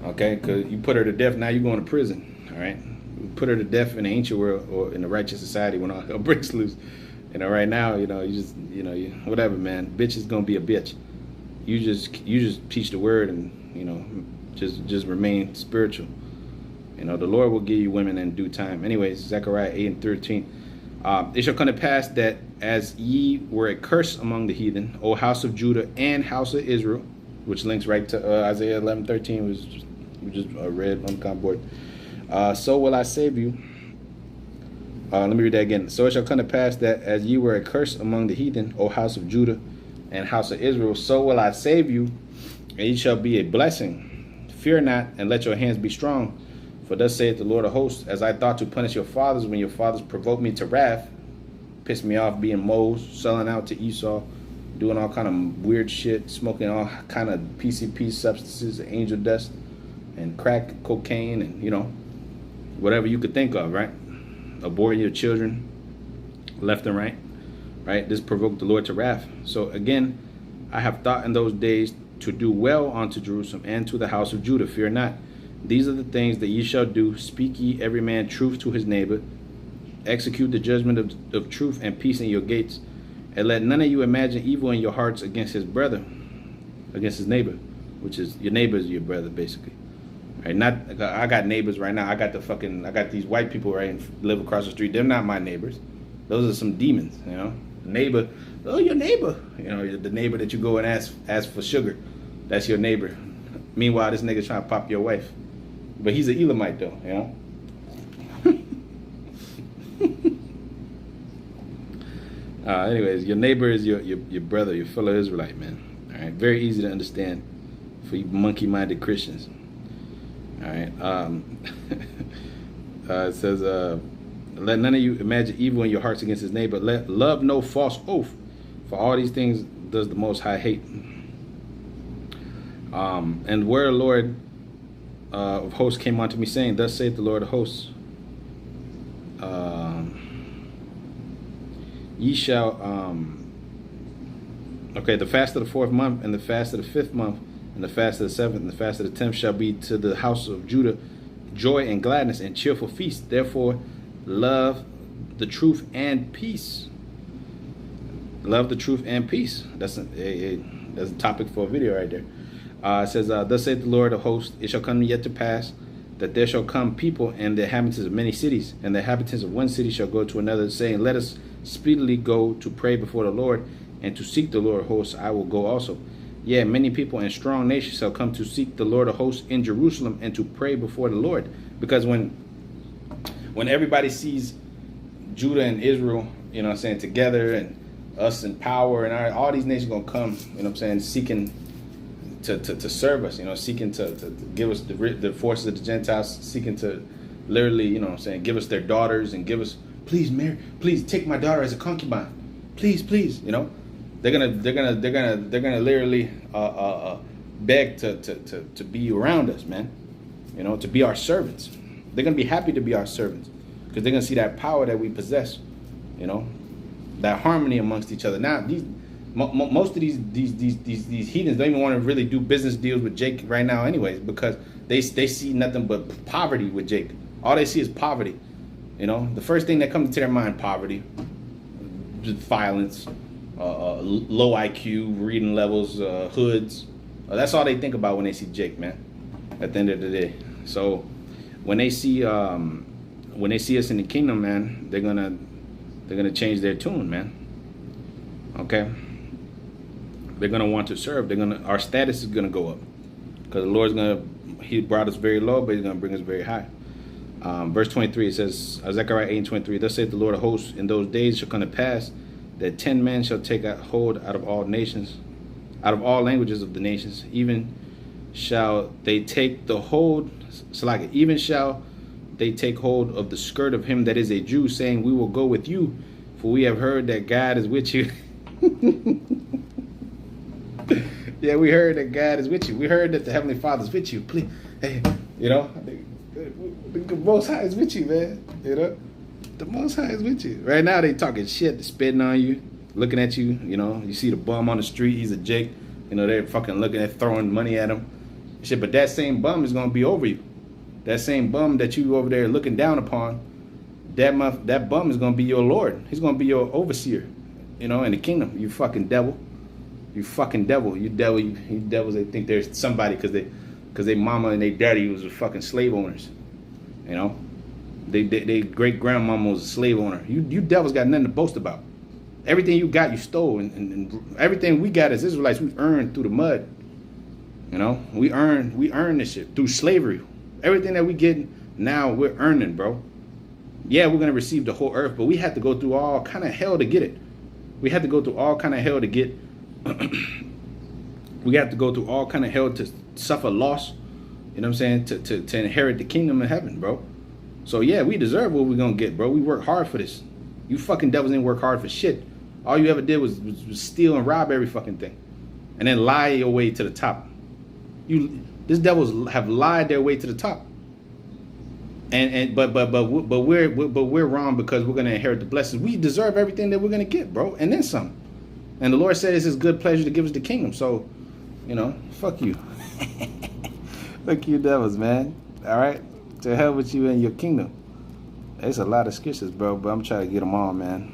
Okay, because you put her to death. Now you going to prison. All right. You put her to death in the ancient world or in the righteous society when all hell breaks loose. You know, right now, you whatever, man. Bitch is gonna be a bitch. You just teach the word and just remain spiritual. You know, the Lord will give you women in due time. Anyways, Zechariah 8:13. It shall come to pass that as ye were a curse among the heathen, O house of Judah and house of Israel, which links right to Isaiah 11:13, which we just read on the board. So will I save you. Let me read that again. So it shall come to pass that as ye were a curse among the heathen, O house of Judah and house of Israel, so will I save you, and ye shall be a blessing. Fear not, and let your hands be strong. For thus saith the Lord of hosts, as I thought to punish your fathers when your fathers provoked me to wrath, pissed me off being moles, selling out to Esau, doing all kind of weird shit, smoking all kind of PCP substances, angel dust, and crack, cocaine, and, whatever you could think of, right? Aborting your children left and right? This provoked the Lord to wrath. So again, I have thought in those days to do well unto Jerusalem and to the house of Judah. Fear not. These are the things that ye shall do. Speak ye every man truth to his neighbor. Execute the judgment of truth and peace in your gates. And let none of you imagine evil in your hearts against his brother, against his neighbor, which is your neighbor is your brother, basically. Right? I got neighbors right now. I got these white people right and live across the street. They're not my neighbors. Those are some demons, neighbor, oh, your neighbor, you know, the neighbor that you go and ask for sugar, that's your neighbor. Meanwhile, this nigga's trying to pop your wife, but he's an Elamite though, you know. Anyways, your neighbor is your brother, your fellow Israelite, man. All right, very easy to understand for you monkey-minded Christians. All right, it says, let none of you imagine evil in your hearts against his neighbor. Let love no false oath, for all these things does the Most High hate. And where the Lord of hosts came unto me, saying, thus saith the Lord of hosts, ye shall, okay, the fast of the 4th month, and the fast of the 5th month, and the fast of the 7th, and the fast of the 10th shall be to the house of Judah joy and gladness and cheerful feast. Therefore, love the truth and peace. Love the truth and peace. That's a topic for a video right there. It says, thus saith the Lord of hosts, it shall come yet to pass that there shall come people and the inhabitants of many cities, and the inhabitants of one city shall go to another, saying, let us speedily go to pray before the Lord, and to seek the Lord of hosts. I will go also. Yeah, many people and strong nations shall come to seek the Lord of hosts in Jerusalem, and to pray before the Lord. Because when everybody sees Judah and Israel, you know what I'm saying, together, and us in power, and all these nations gonna come, you know what I'm saying, seeking to serve us, you know, seeking to give us the forces of the Gentiles, seeking to literally, you know what I'm saying, give us their daughters and give us, please, Mary, please take my daughter as a concubine, please, you know. They're gonna literally beg to be around us, man. You know, to be our servants. They're gonna be happy to be our servants because they're gonna see that power that we possess. You know, that harmony amongst each other. Now, most of these heathens don't even want to really do business deals with Jake right now, anyways, because they see nothing but poverty with Jake. All they see is poverty. You know, the first thing that comes to their mind, poverty, violence. Low IQ, reading levels, hoods. That's all they think about when they see Jake, man. At the end of the day, so when they see us in the kingdom, man, they're gonna change their tune, man. Okay, they're gonna want to serve. Our status is gonna go up because the Lord's He brought us very low, but He's gonna bring us very high. Verse 23, it says, Zechariah 8:23. Thus saith the Lord of hosts, in those days shall come to pass that 10 men shall take hold out of all nations, out of all languages of the nations, even shall they take the hold, even shall they take hold of the skirt of him that is a Jew, saying, we will go with you, for we have heard that God is with you. Yeah, we heard that God is with you. We heard that the Heavenly Father is with you. Please, hey, you know, the Most High is with you, man. You know, the Most High is with you. Right now, they talking shit, spitting on you, looking at you. You know, you see the bum on the street. He's a Jake. You know, they're fucking looking at, throwing money at him. Shit, but that same bum is gonna be over you. That same bum that you over there looking down upon, that bum is gonna be your Lord. He's gonna be your overseer. You know, in the kingdom. You fucking devil. You fucking devil. You devils. They think they're somebody because they mama and they daddy was fucking slave owners. You know, they great grandmama was a slave owner. You devils got nothing to boast about. Everything you got, you stole, and everything we got as Israelites, we earned through the mud. You know, we earned this shit through slavery. Everything that we get now, we're earning, bro. Yeah, we're gonna receive the whole earth, but we had to go through all kind of hell to get it. We had to go through all kind of hell to get. We have to go through all kind of hell to suffer loss. You know what I'm saying? To inherit the kingdom of heaven, bro. So yeah, we deserve what we're gonna get, bro. We work hard for this. You fucking devils didn't work hard for shit. All you ever did was steal and rob every fucking thing, and then lie your way to the top. These devils have lied their way to the top. But we're wrong because we're gonna inherit the blessings. We deserve everything that we're gonna get, bro, and then some. And the Lord said it's His good pleasure to give us the kingdom. So, you know, fuck you. Fuck you devils, man. All right? To hell with you and your kingdom. There's a lot of scriptures, bro, but I'm trying to get them all, man.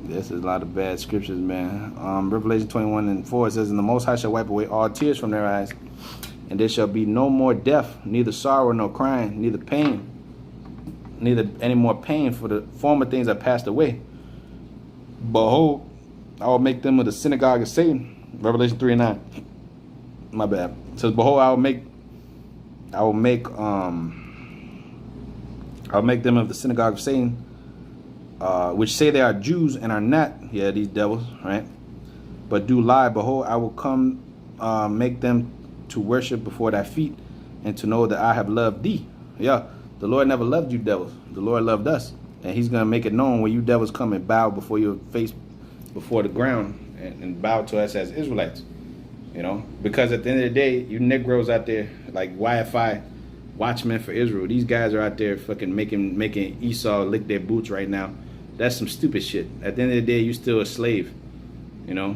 This is a lot of bad scriptures, man. Revelation 21:4 says, and the Most High shall wipe away all tears from their eyes, and there shall be no more death, neither sorrow nor crying, neither pain, neither any more pain, for the former things are passed away. Behold, I will make them of the synagogue of Satan. Revelation 3:9. My bad. It says, behold, I'll make them of the synagogue of Satan, which say they are Jews and are not. Yeah, these devils, right? But do lie. Behold, I will come, make them to worship before thy feet, and to know that I have loved thee. Yeah, the Lord never loved you devils. The Lord loved us. And he's going to make it known when you devils come and bow before your face, before the ground, and bow to us as Israelites. You know, because at the end of the day, you Negroes out there, like Wi-Fi watchmen for Israel, these guys are out there fucking making Esau lick their boots right now. That's some stupid shit. At the end of the day, you still a slave. You know,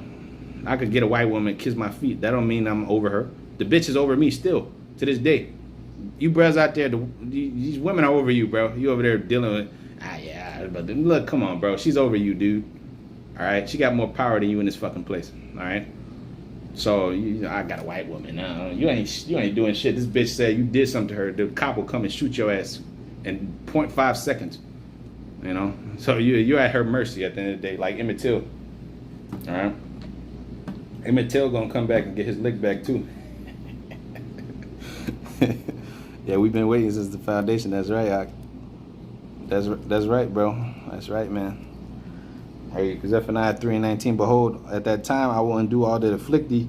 I could get a white woman and kiss my feet. That don't mean I'm over her. The bitch is over me still to this day. You bros out there, these women are over you, bro. You over there dealing with, yeah, but look, come on, bro. She's over you, dude. All right, she got more power than you in this fucking place. All right. So I got a white woman now. You ain't doing shit. This bitch said you did something to her. The cop will come and shoot your ass in 0.5 seconds. You know. So you're at her mercy at the end of the day, like Emmett Till. All right. Emmett Till gonna come back and get his lick back too. Yeah, we've been waiting since the foundation. That's right. That's right, bro. That's right, man. Hey, Zephaniah 3:19, behold, at that time I will undo all that afflict thee,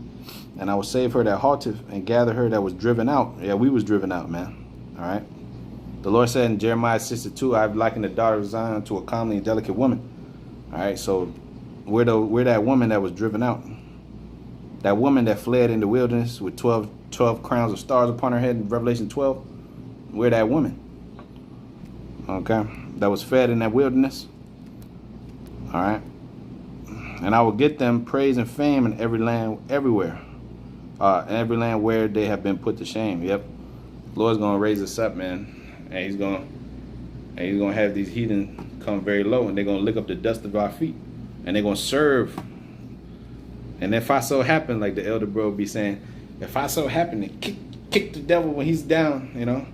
and I will save her that halteth, and gather her that was driven out. Yeah, we was driven out, man. All right. The Lord said in Jeremiah 62, I've likened the daughter of Zion to a comely and delicate woman. All right, so we're that woman that was driven out. That woman that fled in the wilderness with 12 crowns of stars upon her head in Revelation 12. We're that woman. Okay, that was fed in that wilderness. All right. And I will get them praise and fame in every land, everywhere. In every land where they have been put to shame. Yep. The Lord's going to raise us up, man. And he's going to have these heathen come very low, and they're going to lick up the dust of our feet. And they're going to serve. And if I so happen, like the elder bro be saying, if I so happen to kick the devil when he's down, you know,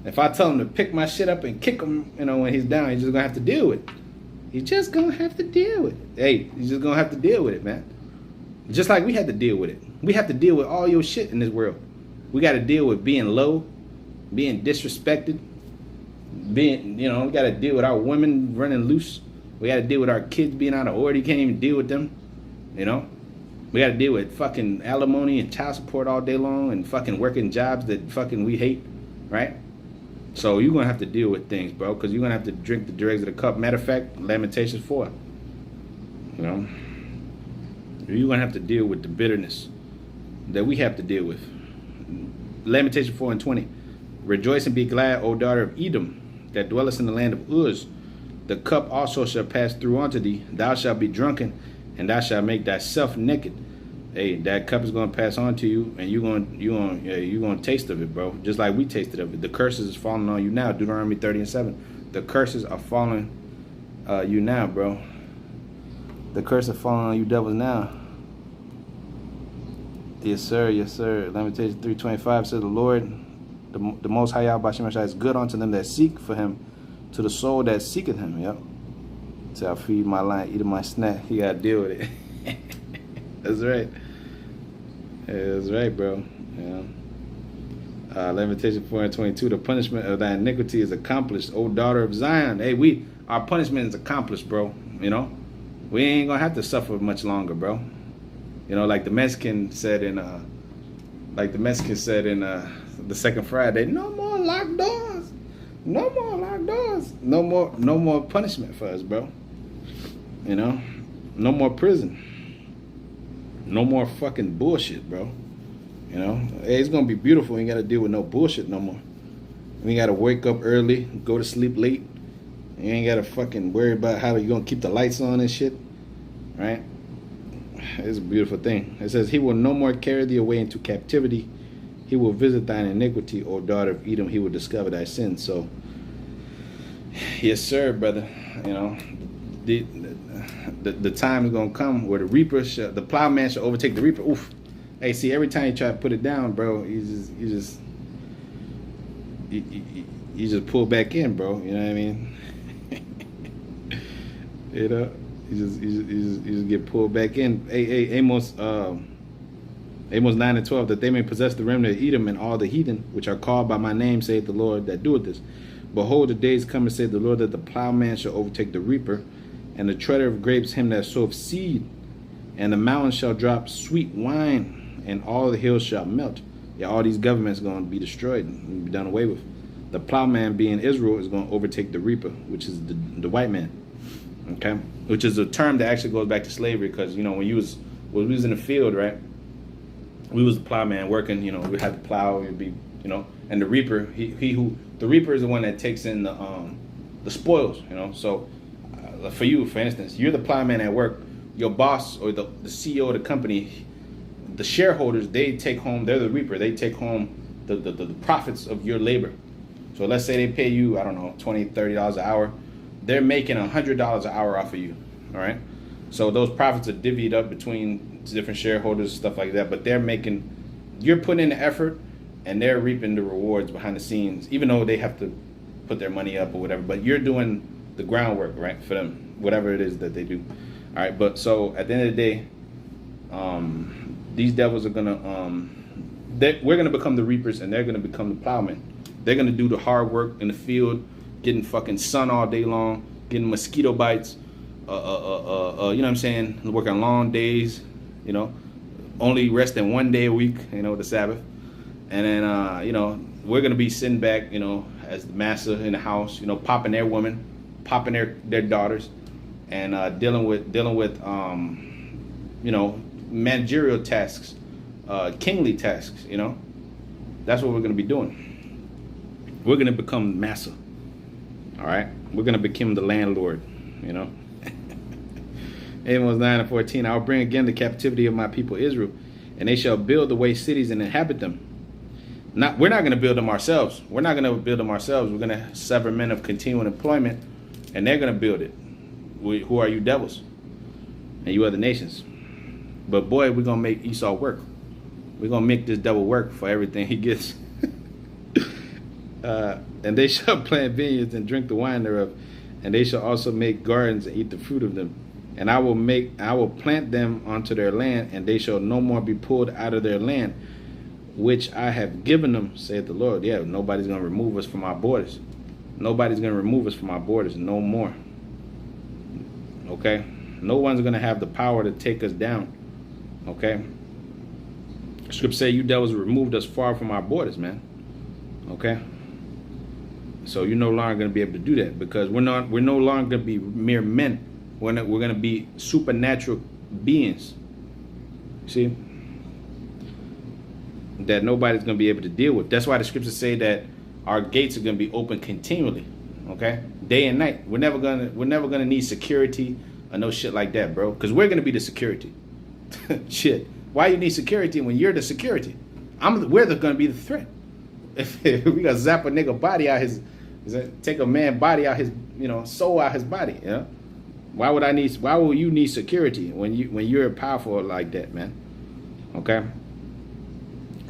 if I tell him to pick my shit up and kick him, you know, when he's down, he's just going to have to deal with it. You're just going to have to deal with it. Hey, you're just going to have to deal with it, man. Just like we had to deal with it. We have to deal with all your shit in this world. We got to deal with being low, being disrespected, being, you know, we got to deal with our women running loose. We got to deal with our kids being out of order. You can't even deal with them, you know. We got to deal with fucking alimony and child support all day long and fucking working jobs that fucking we hate, right? So you're going to have to deal with things, bro, because you're going to have to drink the dregs of the cup. Matter of fact, Lamentations 4. You know, you're going to have to deal with the bitterness that we have to deal with. Lamentations 4:20. Rejoice and be glad, O daughter of Edom, that dwellest in the land of Uz. The cup also shall pass through unto thee. Thou shalt be drunken, and thou shalt make thyself naked. Hey, that cup is going to pass on to you, and you're going to taste of it, bro. Just like we tasted of it. The curses is falling on you now. Deuteronomy 30:7. The curses are falling you now, bro. The curses are falling on you devils now. Yes, sir. Yes, sir. Lamentations 3:25 says, the Lord, the Most High Yahweh B'Shem Yahshua is good unto them that seek for him, to the soul that seeketh him. Yep. So I feed my lion, eat my snack. You got to deal with it. That's right. Yeah, that's right, bro. Yeah. Lamentation 4:22. The punishment of thy iniquity is accomplished, O daughter of Zion. Hey, our punishment is accomplished, bro. You know, we ain't gonna have to suffer much longer, bro. You know, like the Mexican said in the second Friday, no more locked doors, no more locked doors, no more punishment for us, bro. You know, no more prison. No more fucking bullshit, bro. You know, hey, it's gonna be beautiful. We ain't gotta deal with no bullshit no more. We ain't gotta wake up early, go to sleep late. You ain't gotta fucking worry about how you gonna keep the lights on and shit, right? It's a beautiful thing. It says, he will no more carry thee away into captivity. He will visit thine iniquity, O daughter of Edom. He will discover thy sins. So, yes, sir, brother. You know, the time is gonna come where the plowman shall overtake the reaper. Oof. Hey, see, every time you try to put it down, bro, you just you just pull back in, bro. You know what I mean? You know, you just get pulled back in. Amos 9:12, that they may possess the remnant of Edom and all the heathen which are called by my name, saith the Lord that doeth this. Behold, the days come, and saith the Lord, that the plowman shall overtake the reaper, and the treader of grapes him that soweth seed, and the mountains shall drop sweet wine, and all the hills shall melt. Yeah, all these governments are going to be destroyed and be done away with. The plowman, being Israel, is going to overtake the reaper, which is the white man. Okay, which is a term that actually goes back to slavery, because when we was in the field, right? We was the plowman working. We had to plow. It'd be and the reaper, the reaper is the one that takes in the spoils. So for you, for instance, you're the plowman at work. Your boss or the CEO of the company, the shareholders, they take home. They're the reaper. They take home the profits of your labor. So let's say they pay you, I don't know, $20, $30 an hour. They're making $100 an hour off of you. All right. So those profits are divvied up between different shareholders, stuff like that. But you're putting in the effort, and they're reaping the rewards behind the scenes, even though they have to put their money up or whatever. But you're doing the groundwork, right, for them, whatever it is that they do. All right. But so at the end of the day, these devils are gonna, we're gonna become the reapers, and they're gonna become the plowmen. They're gonna do the hard work in the field, getting fucking sun all day long, getting mosquito bites. You know what I'm saying? Working long days. Only resting one day a week. The Sabbath. And then we're gonna be sitting back, as the master in the house, popping their women, popping their daughters, and dealing with managerial tasks, kingly tasks. That's what we're gonna be doing. We're gonna become massa. All right, we're gonna become the landlord. Amos 9:14. I will bring again the captivity of my people Israel, and they shall build the waste cities and inhabit them. We're not going to build them ourselves. We're not going to build them ourselves. We're going to sever men of continual employment, and they're going to build it. Who are you devils? And you other nations. But boy, we're going to make Esau work. We're going to make this devil work for everything he gets. And they shall plant vineyards and drink the wine thereof, and they shall also make gardens and eat the fruit of them. And I will plant them onto their land, and they shall no more be pulled out of their land, which I have given them, saith the Lord. Yeah, nobody's going to remove us from our borders. Nobody's going to remove us from our borders no more. Okay? No one's going to have the power to take us down. Okay? Scripture say you devils removed us far from our borders, man. Okay? So you're no longer going to be able to do that, because we're no longer going to be mere men. We're going to be supernatural beings. See? That nobody's going to be able to deal with. That's why the scriptures say that our gates are going to be open continually. Okay? Day and night. We're never gonna need security or no shit like that, bro. Because we're going to be the security. Shit. Why you need security when you're the security? We're going to be the threat. If we got to zap a nigga body out take a man body out his, soul out his body, Why will you need security when you're powerful like that, man? Okay.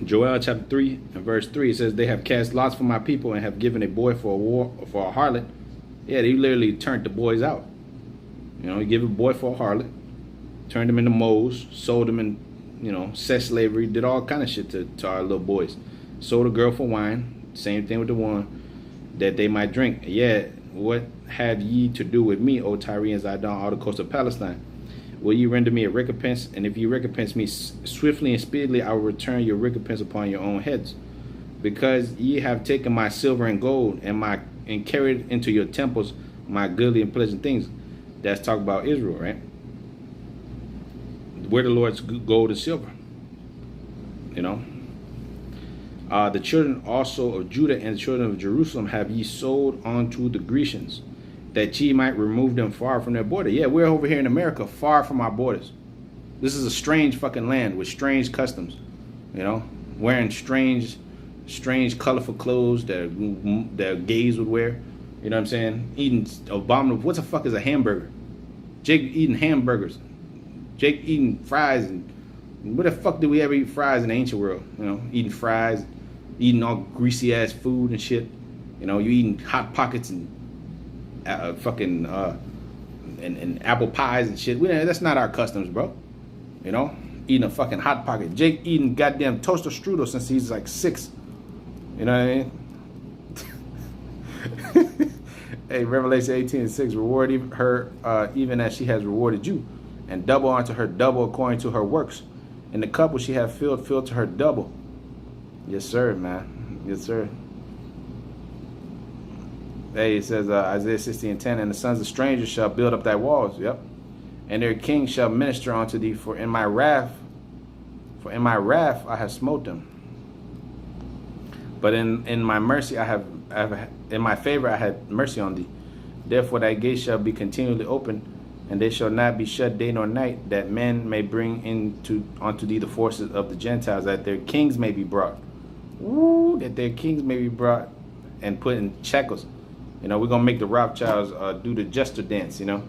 Joel chapter 3 and verse 3, it says, they have cast lots for my people and have given a boy for a harlot. Yeah, they literally turned the boys out. You give a boy for a harlot, turned them into moles, sold them in, sex slavery, did all kind of shit to our little boys. Sold a girl for wine, same thing with the one, that they might drink. Yeah, what have ye to do with me, O Tyre and Zidon, all the coast of Palestine? Will ye render me a recompense? And if ye recompense me swiftly and speedily, I will return your recompense upon your own heads. Because ye have taken my silver and gold, and carried into your temples my goodly and pleasant things. That's talking about Israel, right? We're the Lord's gold and silver. The children also of Judah and the children of Jerusalem have ye sold unto the Grecians, that ye might remove them far from their border. Yeah, we're over here in America, far from our borders. This is a strange fucking land with strange customs, wearing strange, colorful clothes that gays would wear. You know what I'm saying? Eating abominable. What the fuck is a hamburger? Jake eating hamburgers. Jake eating fries. And what the fuck did we ever eat fries in the ancient world? Eating fries. eating all greasy ass food and shit. You know, you eating hot pockets and fucking and apple pies and shit. That's not our customs, bro. You know, eating a fucking hot pocket. Jake eating goddamn toaster strudel since he's like 6. You know what I mean? Hey, Revelation 18:6, reward her even as she has rewarded you, and double unto her double according to her works. And the cup which she hath filled, fill to her double. Yes, sir, man. Yes, sir. Hey, it says Isaiah 60:10, and the sons of strangers shall build up thy walls. Yep. And their king shall minister unto thee, for in my wrath I have smote them. But in my mercy in my favor I had mercy on thee. Therefore thy gates shall be continually open, and they shall not be shut day nor night, that men may bring unto thee the forces of the Gentiles, that their kings may be brought. Woo, that their kings may be brought and put in shackles. You know, we're gonna make the Rothschilds do the jester dance. You know,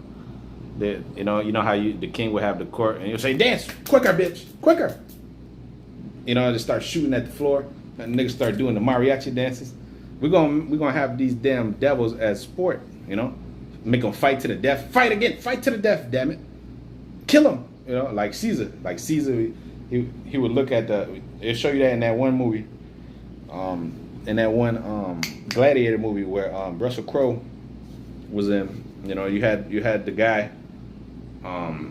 you know how the king would have the court, and he'll say, "Dance quicker, bitch, quicker." You know, just start shooting at the floor, and niggas start doing the mariachi dances. We're gonna have these damn devils as sport. You know, make them fight to the death. Fight again, fight to the death. Damn it, kill them. You know, like Caesar. Like Caesar, he would look at it'll show you that in that one movie. In that one Gladiator movie where Russell Crowe was in, you know, you had the guy,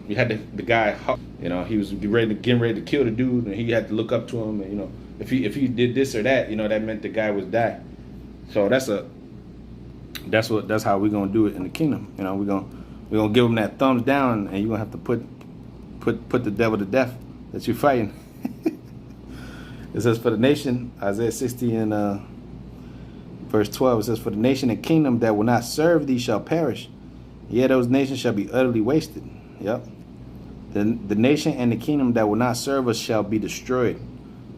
you had the guy, you know, he was getting ready to kill the dude, and he had to look up to him, and you know, if he did this or that, you know, that meant the guy was die. So that's how we're gonna do it in the kingdom. You know, we're gonna give him that thumbs down, and you're gonna have to put the devil to death that you're fighting. It says, for the nation, Isaiah 60 and verse 12, it says, for the nation and kingdom that will not serve thee shall perish. Yea, those nations shall be utterly wasted. Yep. The nation and the kingdom that will not serve us shall be destroyed.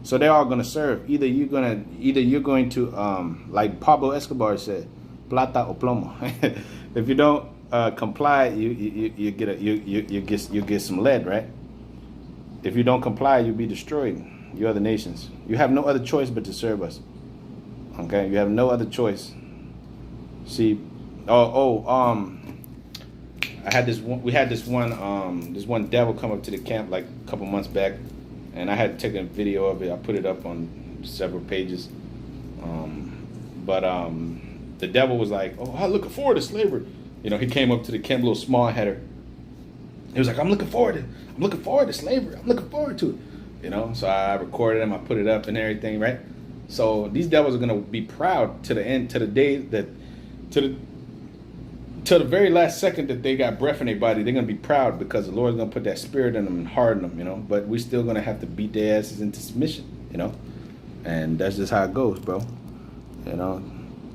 So they're all going to serve. Either you're going to, like Pablo Escobar said, plata o plomo. If you don't comply, you get some lead, right? If you don't comply, you'll be destroyed. You other nations, you have no other choice but to serve us. Okay, you have no other choice. See, I had this one. We had this one devil come up to the camp like a couple months back, and I had taken a video of it. I put it up on several pages. The devil was like, "Oh, I'm looking forward to slavery." You know, he came up to the camp, little small header. He was like, "I'm looking forward to slavery. I'm looking forward to it." You know, so I recorded them, I put it up and everything, right? So these devils are gonna be proud to the end, to the day that, to the very last second that they got breath in their body. They're gonna be proud because the Lord's gonna put that spirit in them and harden them, you know. But we're still gonna have to beat their asses into submission, you know. And that's just how it goes, bro. You know,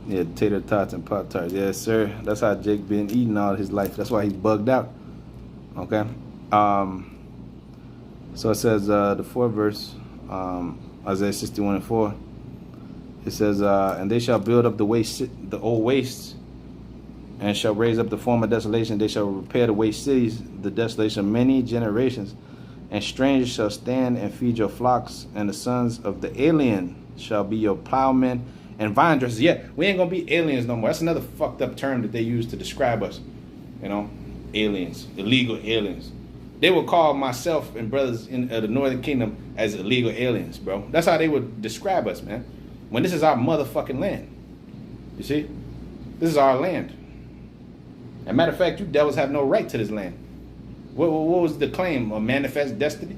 yeah, tater tots and Pop Tarts, yes sir. That's how Jake been eating all his life. That's why he's bugged out. Okay. So it says, the 4th verse, Isaiah 61:4. It says, and they shall build up the old wastes, and shall raise up the former desolation. They shall repair the waste cities, the desolation of many generations. And strangers shall stand and feed your flocks, and the sons of the alien shall be your plowmen and vine dressers. Yeah, we ain't gonna be aliens no more. That's another fucked up term that they use to describe us. You know, aliens, illegal aliens. They would call myself and brothers in the Northern Kingdom as illegal aliens, bro. That's how they would describe us, man. When this is our motherfucking land. You see? This is our land. As a matter of fact, you devils have no right to this land. What was the claim? A manifest destiny?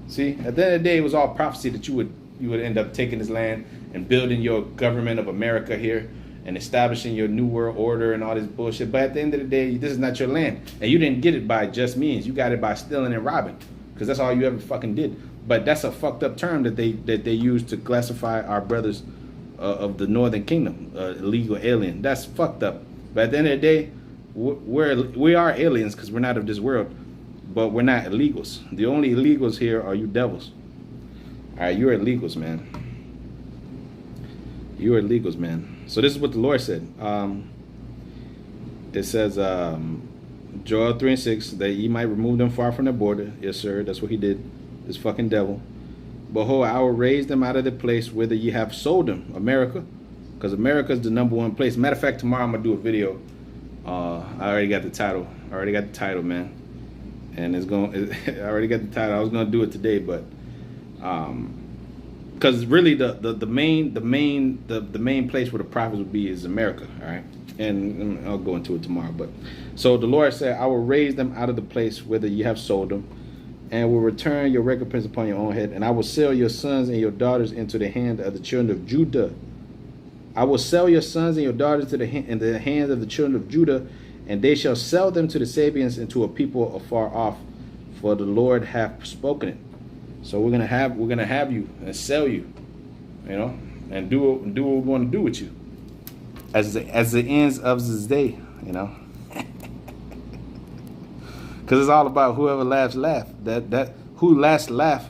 See? At the end of the day, it was all prophecy that you would end up taking this land and building your government of America here and establishing your new world order and all this bullshit. But at the end of the day, this is not your land. And you didn't get it by just means. You got it by stealing and robbing. Because that's all you ever fucking did. But that's a fucked up term that they use to classify our brothers of the Northern Kingdom. Illegal alien. That's fucked up. But at the end of the day, we are aliens because we're not of this world. But we're not illegals. The only illegals here are you devils. Alright, you're illegals, man. You're illegals, man. So this is what the Lord said. It says, Joel 3:6, that ye might remove them far from the border. Yes, sir. That's what he did. This fucking devil. Behold, I will raise them out of the place whither ye have sold them, America, because America is the #1 place. Matter of fact, tomorrow I'm gonna do a video. I already got the title. Man, and it's going. I already got the title. I was gonna do it today, but because really the main place where the prophets would be is America. All right, and I'll go into it tomorrow. But so the Lord said, I will raise them out of the place whither ye have sold them, and will return your recompense upon your own head, and I will sell your sons and your daughters into the hand of the children of Judah. I will sell your sons and your daughters in the hands of the children of Judah, and they shall sell them to the Sabians and to a people afar off, for the Lord hath spoken it. So we're gonna have you and sell you, and do what we want to do with you, as the ends of this day, because it's all about whoever laughs laugh. That who laughs last.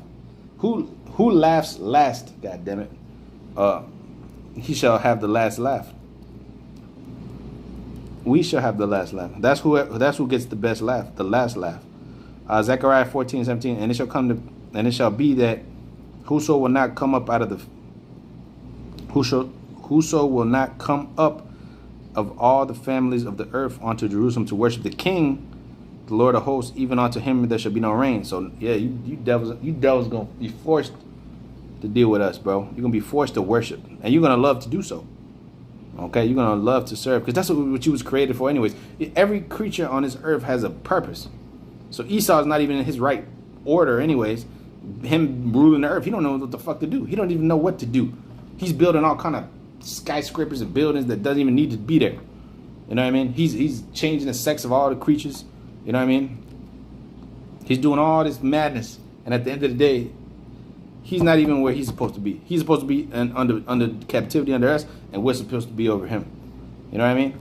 God damn it. He shall have the last laugh. We shall have the last laugh. That's who gets the best laugh, the last laugh. Zechariah 14:17, and it shall be that whoso will not come up of all the families of the earth unto Jerusalem to worship the King, the Lord of hosts, even unto him there shall be no rain. So yeah, you devils gonna be forced to deal with us, bro. You're gonna be forced to worship, and you're gonna love to do so. Okay, you're gonna love to serve, because that's what you was created for, anyways. Every creature on this earth has a purpose. So Esau is not even in his right order, anyways. Him ruling the earth, he don't know what the fuck to do. He don't even know what to do. He's building all kind of skyscrapers and buildings that doesn't even need to be there. You know what I mean? He's changing the sex of all the creatures. You know what I mean? He's doing all this madness, and at the end of the day, he's not even where he's supposed to be. He's supposed to be under captivity under us, and we're supposed to be over him. You know what I mean?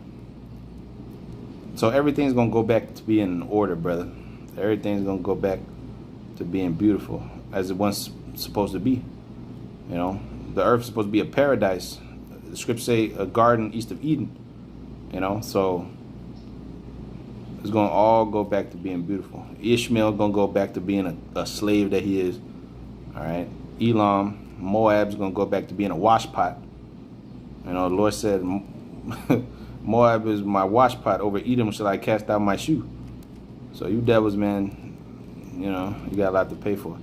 So everything's going to go back to being in order, brother. Everything's going to go back to being beautiful as it once supposed to be. The earth's supposed to be a paradise. The scriptures say a garden east of Eden. So it's going to all go back to being beautiful. Ishmael going to go back to being a slave that he is. All right, Elam, Moab's gonna go back to being a washpot. The Lord said, Moab is my washpot. Over Edom shall I cast out my shoe. So you devils, man, you got a lot to pay for.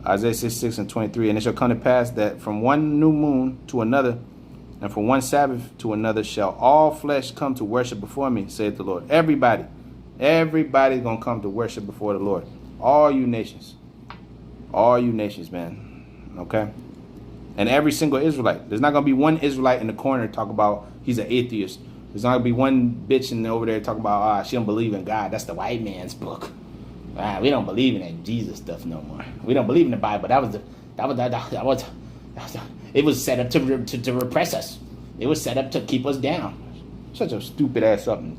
Isaiah 66:23, and it shall come to pass that from one new moon to another, and from one Sabbath to another, shall all flesh come to worship before me, saith the Lord. Everybody's gonna come to worship before the Lord. All you nations, man. Okay? And every single Israelite. There's not going to be one Israelite in the corner talk about he's an atheist. There's not going to be one bitch over there talk about, she don't believe in God. That's the white man's book. We don't believe in that Jesus stuff no more. We don't believe in the Bible. It was set up to repress us. It was set up to keep us down. Such a stupid ass something.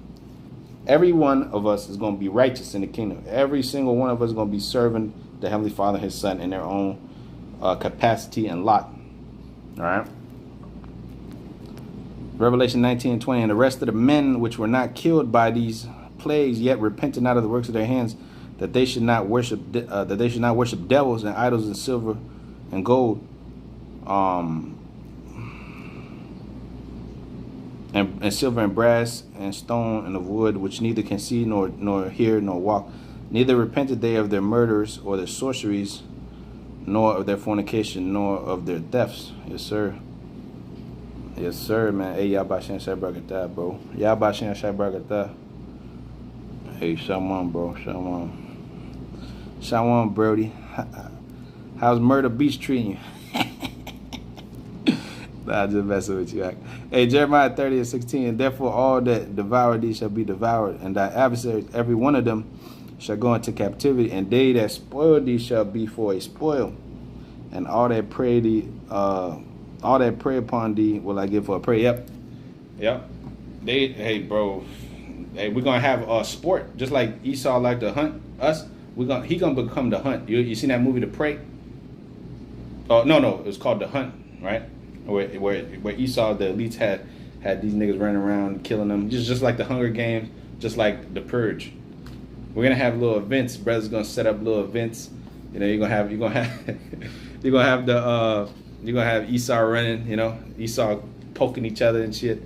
Every one of us is going to be righteous in the kingdom. Every single one of us is going to be serving the Heavenly Father and His Son in their own capacity and lot. All right. Revelation 19:20, and the rest of the men which were not killed by these plagues yet repented not of the works of their hands, that they should not worship devils and idols and silver and gold, and silver and brass and stone and of wood, which neither can see nor hear nor walk. Neither repented they of their murders or their sorceries, nor of their fornication, nor of their thefts. Yes, sir. Yes, sir, man. Hey, Yabashin Shabagatah, bro. Yabashin Shabagatah. Hey, Shalom, bro. Shalom. Shalom, Brody. How's Murder Beach treating you? Nah, just messing with you. Hey, Jeremiah 30:16. And therefore all that devour thee shall be devoured, and thy adversaries, every one of them, shall go into captivity, and they that spoil thee shall be for a spoil, and all that prey upon thee will I give for a prey. Yep. Hey, bro. Hey, we're gonna have a sport just like Esau like to hunt us. He gonna become the hunt. You seen that movie, The Prey? Oh no, it was called The Hunt, right? Where Esau, the elites had these niggas running around killing them, just like the Hunger Games, just like the Purge. We're gonna have little events. Brothers gonna set up little events. You're gonna have you're gonna have the you're gonna have Esau running, you know, Esau poking each other and shit,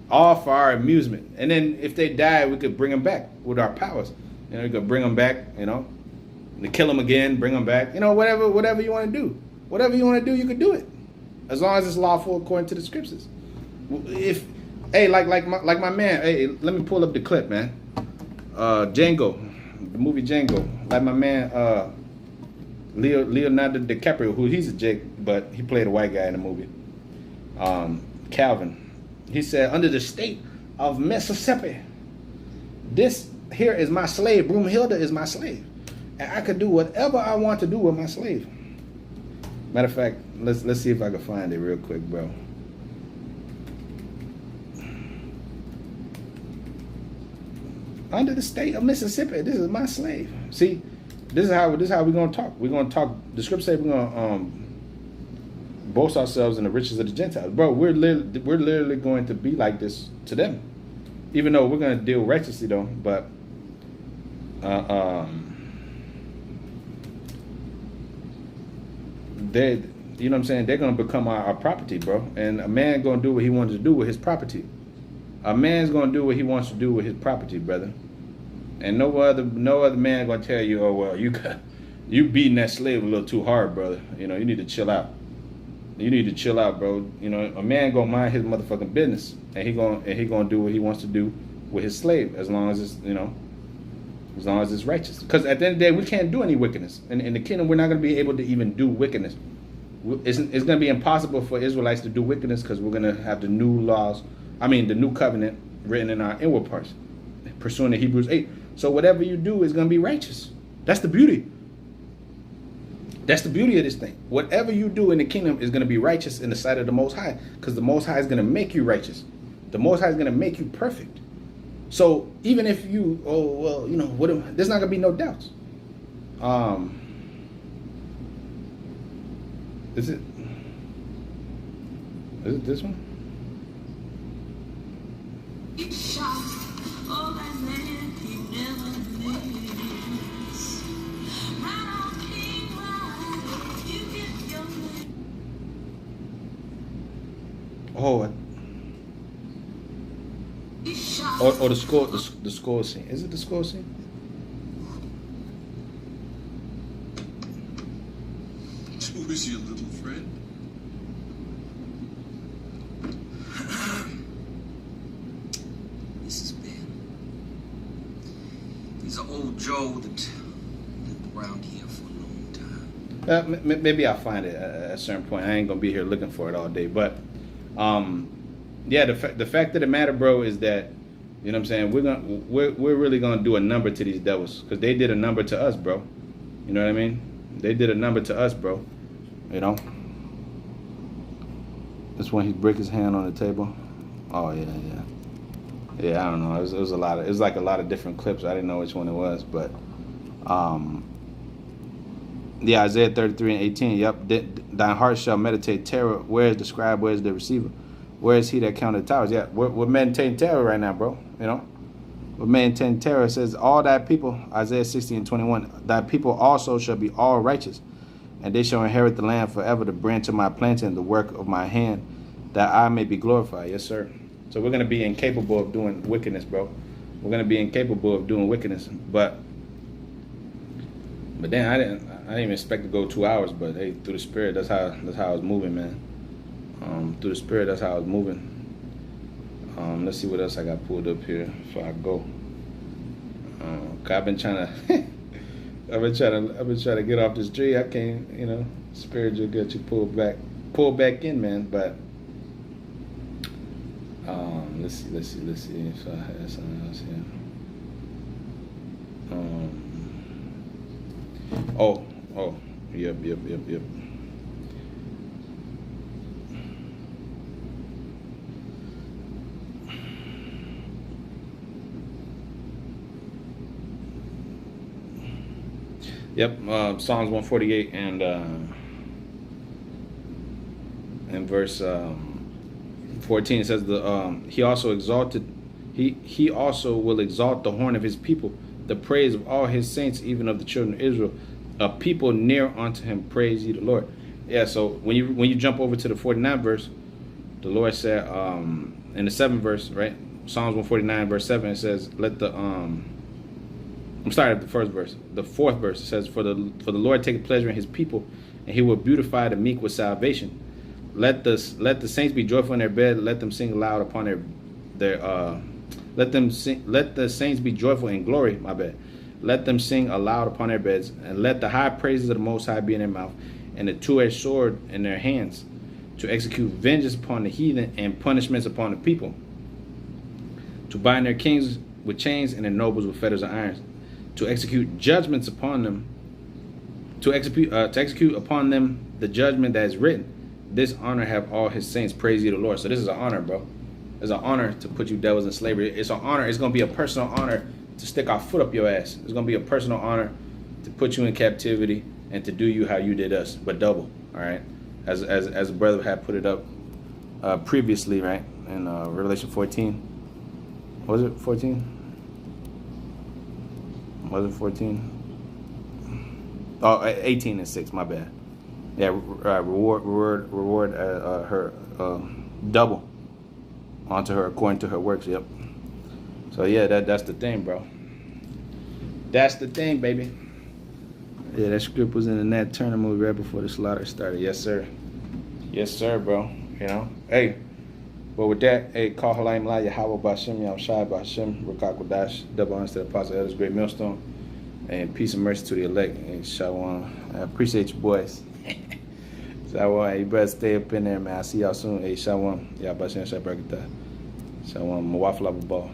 all for our amusement. And then if they die, we could bring them back with our powers. You know, we could bring them back, you know, to kill them again, bring them back. You know, whatever you want to do, whatever you want to do, you could do it, as long as it's lawful according to the scriptures. If hey, like my man, hey, let me pull up the clip, man. Django, the movie Django, like my man Leonardo DiCaprio, who he's a Jake, but he played a white guy in the movie. Calvin, he said, under the state of Mississippi, this here is my slave. Broomhilda is my slave, and I could do whatever I want to do with my slave. Matter of fact, let's see if I can find it real quick, bro. Under the state of Mississippi, this is my slave. See, this is how we're gonna talk. We're gonna talk. The scripture says we're gonna boast ourselves in the riches of the Gentiles, bro. We're literally going to be like this to them, even though we're gonna deal righteously though. But they, you know what I'm saying? They're gonna become our property, bro. And a man gonna do what he wants to do with his property. A man's gonna do what he wants to do with his property, brother. And no other man gonna tell you, oh well, you beating that slave a little too hard, brother. You know, you need to chill out. You need to chill out, bro. You know, a man gonna mind his motherfucking business, and he gonna do what he wants to do with his slave, as long as it's, you know, as long as it's righteous. Because at the end of the day, we can't do any wickedness. In the kingdom, we're not gonna be able to even do wickedness. It's gonna be impossible for Israelites to do wickedness, because we're gonna have the new laws. I mean, the new covenant written in our inward parts, pursuing the Hebrews 8. So whatever you do is going to be righteous. That's the beauty. That's the beauty of this thing. Whatever you do in the kingdom is going to be righteous in the sight of the Most High, because the Most High is going to make you righteous. The Most High is going to make you perfect. So even if you, oh, well, you know, there's not going to be no doubts. Is it this one? Oh, or the score scene. Is it the score scene? Who is your little friend? This is Ben. He's an old Joe that lived around here for a long time. Maybe I'll find it at a certain point. I ain't gonna be here looking for it all day, but yeah, the fact of the matter, bro, is that, you know what I'm saying, we're really gonna do a number to these devils, because they did a number to us, bro. You know what I mean? They did a number to us, bro. You know. This when he break his hand on the table. Oh yeah. Yeah, I don't know. It was a lot of. It was like a lot of different clips. I didn't know which one it was, but yeah, Isaiah 33:18. Yep, thine heart shall meditate terror. Where is the scribe? Where is the receiver? Where is he that counted towers? Yeah, we're meditating terror right now, bro. You know, we're meditating terror. It says, all thy people, Isaiah 60:21. Thy people also shall be all righteous, and they shall inherit the land forever. The branch of my planting, the work of my hand, that I may be glorified. Yes, sir. So we're gonna be incapable of doing wickedness, bro. We're gonna be incapable of doing wickedness. But then I didn't even expect to go 2 hours. But hey, through the Spirit, that's how I was moving, man. Through the Spirit, that's how I was moving. Let's see what else I got pulled up here before I go. I've been trying to get off this tree. I can't, you know. Spirit will get you pulled back in, man. But let's see if I have something else here. Yep. Yep, Psalms 148 and verse 14, it says he also exalted, he also will exalt the horn of his people, the praise of all his saints, even of the children of Israel, a people near unto him. Praise ye the Lord. Yeah, so when you jump over to the 49th verse, the Lord said in the 7th verse, right? Psalms 149 verse 7, it says, let the I'm sorry, the first verse. The 4th verse, it says, for the Lord take pleasure in his people, and he will beautify the meek with salvation. Let the saints be joyful in their bed, let them sing aloud upon let the saints be joyful in glory, my bad. Let them sing aloud upon their beds, and let the high praises of the Most High be in their mouth, and the two-edged sword in their hands, to execute vengeance upon the heathen and punishments upon the people, to bind their kings with chains and their nobles with fetters of iron, to execute judgments upon them, to execute upon them the judgment that is written. This honor have all his saints. Praise ye the Lord. So this is an honor, bro. It's an honor to put you devils in slavery. It's an honor. It's going to be a personal honor to stick our foot up your ass. It's going to be a personal honor to put you in captivity and to do you how you did us, but double. All right, as a brother had put it up previously, right, in Revelation 14. Was it 14? Was it 14? Oh, 18 and 6. My bad. Yeah, reward her double onto her according to her works. Yep. So yeah, that's the thing, bro. That's the thing, baby. Yeah, that script was in the Nat Turner movie right before the slaughter started. Yes, sir. Yes, sir, bro. You know, hey. But with that, hey, call Halayim La Yahweh Bashem Yam Shai Bashem Rakakwadash. Double honors to the apostle elders, great millstone, and peace and mercy to the elect. Hey, Shalom. I appreciate you, boys. Shalom. You better stay up in there, man. I'll see y'all soon. Hey, Shalom. Yah Bashem Shai Barakatah. Shalom. Mawafla Ball.